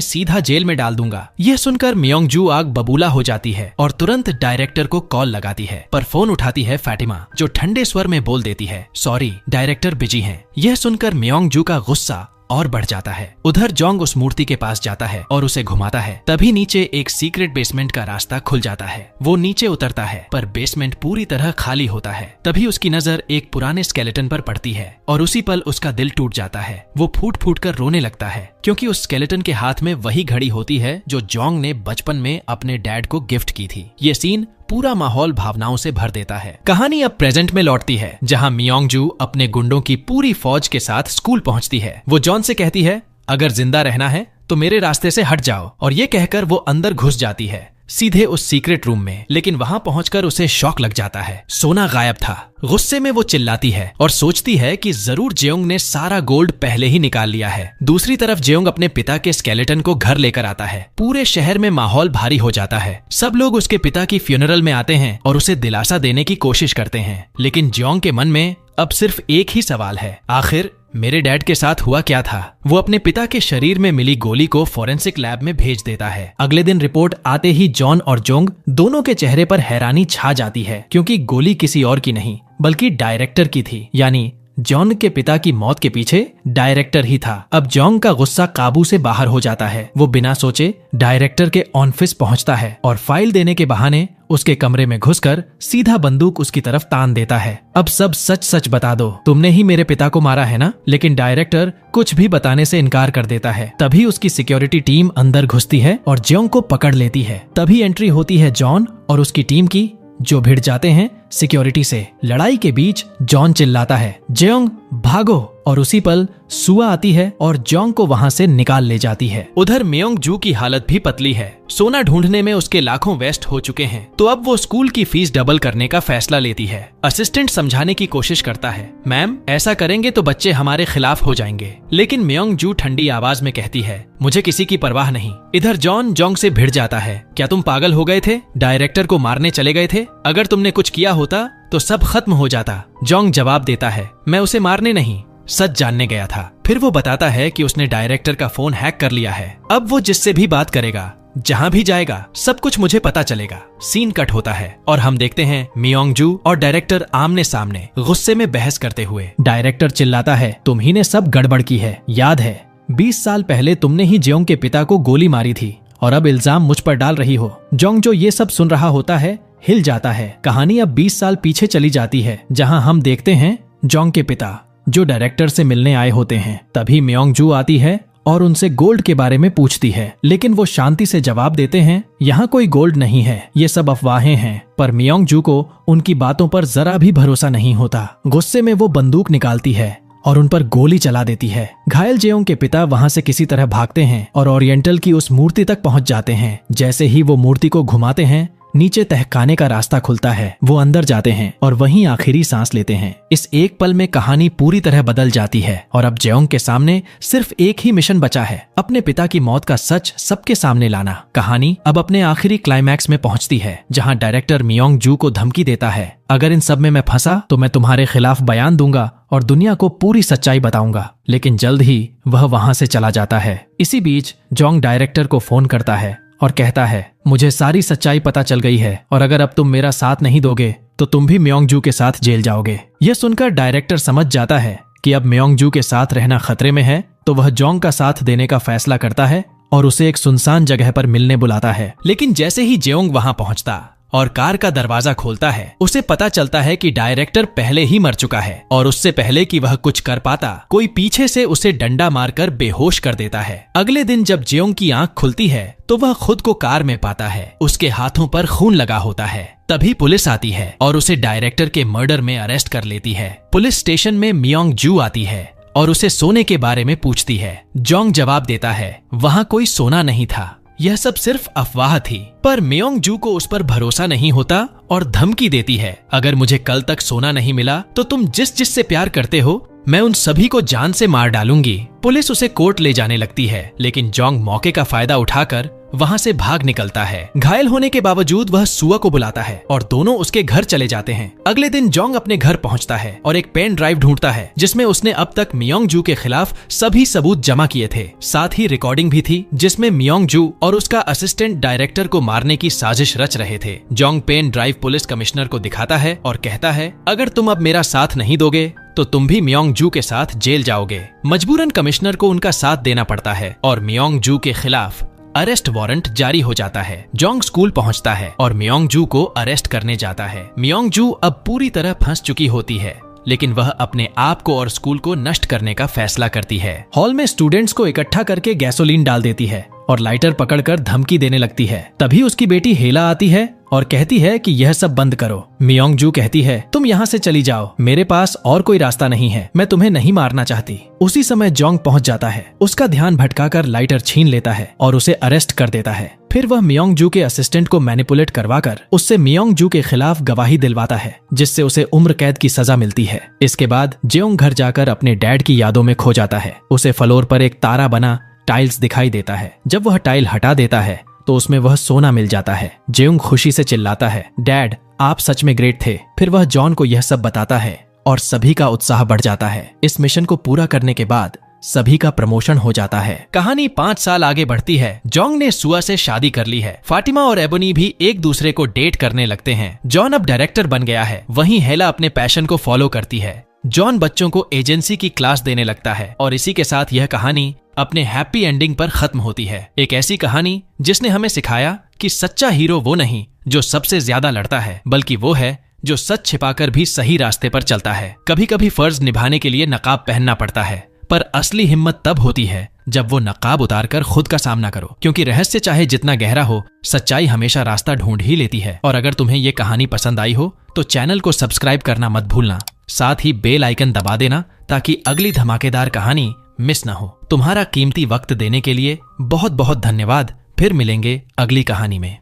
सीधा जेल में डाल दूंगा। यह सुनकर मियोंग जू आग बबूला हो जाती है और तुरंत डायरेक्टर को कॉल लगाती है, पर फोन उठाती है फैटिमा, जो ठंडे स्वर में बोल देती है, सॉरी डायरेक्टर बिजी हैं। यह सुनकर मियोंग जू का गुस्सा और बढ़ जाता है। उधर जोंग उस मूर्ति के पास जाता है और उसे घुमाता है। तभी नीचे एक सीक्रेट बेसमेंट का रास्ता खुल जाता है। वो नीचे उतरता है पर बेसमेंट पूरी तरह खाली होता है। तभी उसकी नजर एक पुराने स्केलेटन पर पड़ती है और उसी पल उसका दिल टूट जाता है। वो फूट फूट कर रोने लगता है क्योंकि उस स्केलेटन के हाथ में वही घड़ी होती है जो जोंग ने बचपन में अपने डैड को गिफ्ट की थी। ये सीन पूरा माहौल भावनाओं से भर देता है। कहानी अब प्रेजेंट में लौटती है जहां मियोंग जू अपने गुंडों की पूरी फौज के साथ स्कूल पहुंचती है। वो जॉन से कहती है, अगर जिंदा रहना है तो मेरे रास्ते से हट जाओ, और ये कहकर वो अंदर घुस जाती है सीधे उस सीक्रेट रूम में। लेकिन वहां पहुंचकर उसे शॉक लग जाता है, सोना गायब था। गुस्से में वो चिल्लाती है और सोचती है कि जरूर जियोंग ने सारा गोल्ड पहले ही निकाल लिया है। दूसरी तरफ जियोंग अपने पिता के स्केलेटन को घर लेकर आता है। पूरे शहर में माहौल भारी हो जाता है। सब लोग उसके पिता की फ्यूनरल में आते हैं और उसे दिलासा देने की कोशिश करते हैं। लेकिन जियोंग के मन में अब सिर्फ एक ही सवाल है, आखिर मेरे डैड के साथ हुआ क्या था। वो अपने पिता के शरीर में मिली गोली को फॉरेंसिक लैब में भेज देता है। अगले दिन रिपोर्ट आते ही जॉन और जोंग दोनों के चेहरे पर हैरानी छा जाती है क्योंकि गोली किसी और की नहीं बल्कि डायरेक्टर की थी, यानी जॉन के पिता की मौत के पीछे डायरेक्टर ही था। अब जॉन का गुस्सा काबू से बाहर हो जाता है। वो बिना सोचे डायरेक्टर के ऑफिस पहुंचता है और फाइल देने के बहाने उसके कमरे में घुसकर सीधा बंदूक उसकी तरफ तान देता है। अब सब सच सच बता दो, तुमने ही मेरे पिता को मारा है ना? लेकिन डायरेक्टर कुछ भी बताने से इनकार कर देता है। तभी उसकी सिक्योरिटी टीम अंदर घुसती है और जेओंग को पकड़ लेती है। तभी एंट्री होती है जॉन और उसकी टीम की, जो भिड़ जाते हैं सिक्योरिटी से। लड़ाई के बीच जॉन चिल्लाता है, जेओंग भागो, और उसी पल सुआ आती है और जोंग को वहां से निकाल ले जाती है। उधर मेयोंग जू की हालत भी पतली है। सोना ढूंढने में उसके लाखों वेस्ट हो चुके हैं, तो अब वो स्कूल की फीस डबल करने का फैसला लेती है। असिस्टेंट समझाने की कोशिश करता है, मैम ऐसा करेंगे तो बच्चे हमारे खिलाफ हो जाएंगे। लेकिन मेयोंग जू ठंडी आवाज में कहती है, मुझे किसी की परवाह नहीं। इधर जॉन जोंग से भिड़ जाता है, क्या तुम पागल हो गए थे? डायरेक्टर को मारने चले गए थे? अगर तुमने कुछ किया होता तो सब खत्म हो जाता। जोंग जवाब देता है, मैं उसे मारने नहीं, सच जानने गया था। फिर वो बताता है कि उसने डायरेक्टर का फोन हैक कर लिया है। अब वो जिससे भी बात करेगा, जहां भी जाएगा, सब कुछ मुझे पता चलेगा। सीन कट होता है और हम देखते हैं मेयोंग जू और डायरेक्टर आमने सामने गुस्से में बहस करते हुए। डायरेक्टर चिल्लाता है, तुम ही ने सब गड़बड़ की है। याद है 20 साल पहले तुमने ही जेओंग के पिता को गोली मारी थी और अब इल्जाम मुझ पर डाल रही हो। जोंग जो ये सब सुन रहा होता है हिल जाता है। कहानी अब 20 साल पीछे चली जाती है, जहां हम देखते हैं जोंग के पिता जो डायरेक्टर से मिलने आए होते हैं। तभी मेयोंग जू आती है और उनसे गोल्ड के बारे में पूछती है, लेकिन वो शांति से जवाब देते हैं, यहाँ कोई गोल्ड नहीं है, ये सब अफवाहें हैं। पर मेयोंग जू को उनकी बातों पर जरा भी भरोसा नहीं होता। गुस्से में वो बंदूक निकालती है और उन पर गोली चला देती है। घायल जेओंग के पिता वहां से किसी तरह भागते हैं और ओरिएंटल की उस मूर्ति तक पहुंच जाते हैं। जैसे ही वो मूर्ति को घुमाते हैं, नीचे तहखाने का रास्ता खुलता है। वो अंदर जाते हैं और वहीं आखिरी सांस लेते हैं। इस एक पल में कहानी पूरी तरह बदल जाती है और अब जेओंग के सामने सिर्फ एक ही मिशन बचा है, अपने पिता की मौत का सच सबके सामने लाना। कहानी अब अपने आखिरी क्लाइमैक्स में पहुंचती है, जहां डायरेक्टर मेयोंग जू को धमकी देता है, अगर इन सब में मैं फंसा तो मैं तुम्हारे खिलाफ बयान दूंगा और दुनिया को पूरी सच्चाई बताऊंगा। लेकिन जल्द ही वह वहां से चला जाता है। इसी बीच जोंग डायरेक्टर को फोन करता है और कहता है, मुझे सारी सच्चाई पता चल गई है और अगर अब तुम मेरा साथ नहीं दोगे तो तुम भी मेयोंग जू के साथ जेल जाओगे। यह सुनकर डायरेक्टर समझ जाता है कि अब मेयोंग जू के साथ रहना खतरे में है, तो वह जोंग का साथ देने का फैसला करता है और उसे एक सुनसान जगह पर मिलने बुलाता है। लेकिन जैसे ही जेओंग वहां पहुंचता और कार का दरवाजा खोलता है, उसे पता चलता है कि डायरेक्टर पहले ही मर चुका है और उससे पहले कि वह कुछ कर पाता, कोई पीछे से उसे डंडा मारकर बेहोश कर देता है। अगले दिन जब जेओंग की आंख खुलती है तो वह खुद को कार में पाता है। उसके हाथों पर खून लगा होता है। तभी पुलिस आती है और उसे डायरेक्टर के मर्डर में अरेस्ट कर लेती है। पुलिस स्टेशन में मेयोंग जू आती है और उसे सोने के बारे में पूछती है। जोंग जवाब देता है, वहां कोई सोना नहीं था, यह सब सिर्फ अफवाह थी। पर मेयोंग जू को उस पर भरोसा नहीं होता और धमकी देती है, अगर मुझे कल तक सोना नहीं मिला तो तुम जिस से प्यार करते हो मैं उन सभी को जान से मार डालूंगी। पुलिस उसे कोर्ट ले जाने लगती है, लेकिन जोंग मौके का फायदा उठाकर वहां से भाग निकलता है। घायल होने के बावजूद वह सुआ को बुलाता है और दोनों उसके घर चले जाते हैं। अगले दिन जोंग अपने घर पहुंचता है और एक पेन ड्राइव ढूंढता है जिसमें उसने अब तक मेयोंग जू के खिलाफ सभी सबूत जमा किए थे। साथ ही रिकॉर्डिंग भी थी जिसमें मेयोंग जू और उसका असिस्टेंट डायरेक्टर को मारने की साजिश रच रहे थे। Jong pen drive police commissioner को दिखाता है और कहता है, अगर तुम अब मेरा साथ नहीं दोगे तो तुम भी मेयोंग जू के साथ जेल जाओगे। मजबूरन कमिश्नर को उनका साथ देना पड़ता है और मेयोंग जू के खिलाफ अरेस्ट वारंट जारी हो जाता है। जोंग स्कूल पहुंचता है और मेयोंग जू को अरेस्ट करने जाता है। मेयोंग जू अब पूरी तरह फंस चुकी होती है, लेकिन वह अपने आप को और स्कूल को नष्ट करने का फैसला करती है। हॉल में स्टूडेंट्स को इकट्ठा करके गैसोलीन डाल देती है और लाइटर पकड़कर धमकी देने लगती है। तभी उसकी बेटी हेला आती है और कहती है कि यह सब बंद करो। मेयोंग जू कहती है, तुम यहाँ से चली जाओ, मेरे पास और कोई रास्ता नहीं है, मैं तुम्हें नहीं मारना चाहती। उसी समय जोंग पहुँच जाता है, उसका ध्यान भटकाकर लाइटर छीन लेता है और उसे अरेस्ट कर देता है। फिर वह मेयोंग जू के असिस्टेंट को मैनिपुलेट करवाकर उससे मेयोंग जू के खिलाफ गवाही दिलवाता है, जिससे उसे उम्र कैद की सजा मिलती है। इसके बाद जेओंग घर जाकर अपने डैड की यादों में खो जाता है। उसे फ्लोर पर एक तारा बना टाइल्स दिखाई देता है। जब वह टाइल हटा देता है तो उसमें वह सोना मिल जाता है। जेओंग खुशी से चिल्लाता है, डैड आप सच में ग्रेट थे। फिर वह जॉन को यह सब बताता है और सभी का उत्साह बढ़ जाता है। इस मिशन को पूरा करने के बाद सभी का प्रमोशन हो जाता है। कहानी 5 साल आगे बढ़ती है। जोंग ने सुआ से शादी कर ली है। फातिमा और एबोनी भी एक दूसरे को डेट करने लगते हैं। जॉन अब डायरेक्टर बन गया है, वहीं हेला अपने पैशन को फॉलो करती है। जॉन बच्चों को एजेंसी की क्लास देने लगता है और इसी के साथ यह कहानी अपने हैप्पी एंडिंग पर खत्म होती है। एक ऐसी कहानी जिसने हमें सिखाया कि सच्चा हीरो वो नहीं जो सबसे ज्यादा लड़ता है, बल्कि वो है जो सच छिपाकर भी सही रास्ते पर चलता है। कभी कभी फर्ज निभाने के लिए नकाब पहनना पड़ता है, पर असली हिम्मत तब होती है जब वो नकाब उतारकर खुद का सामना करो, क्योंकि रहस्य चाहे जितना गहरा हो, सच्चाई हमेशा रास्ता ढूंढ ही लेती है। और अगर तुम्हें ये कहानी पसंद आई हो तो चैनल को सब्सक्राइब करना मत भूलना, साथ ही बेल आइकन दबा देना ताकि अगली धमाकेदार कहानी मिस ना हो। तुम्हारा कीमती वक्त देने के लिए बहुत बहुत धन्यवाद। फिर मिलेंगे अगली कहानी में।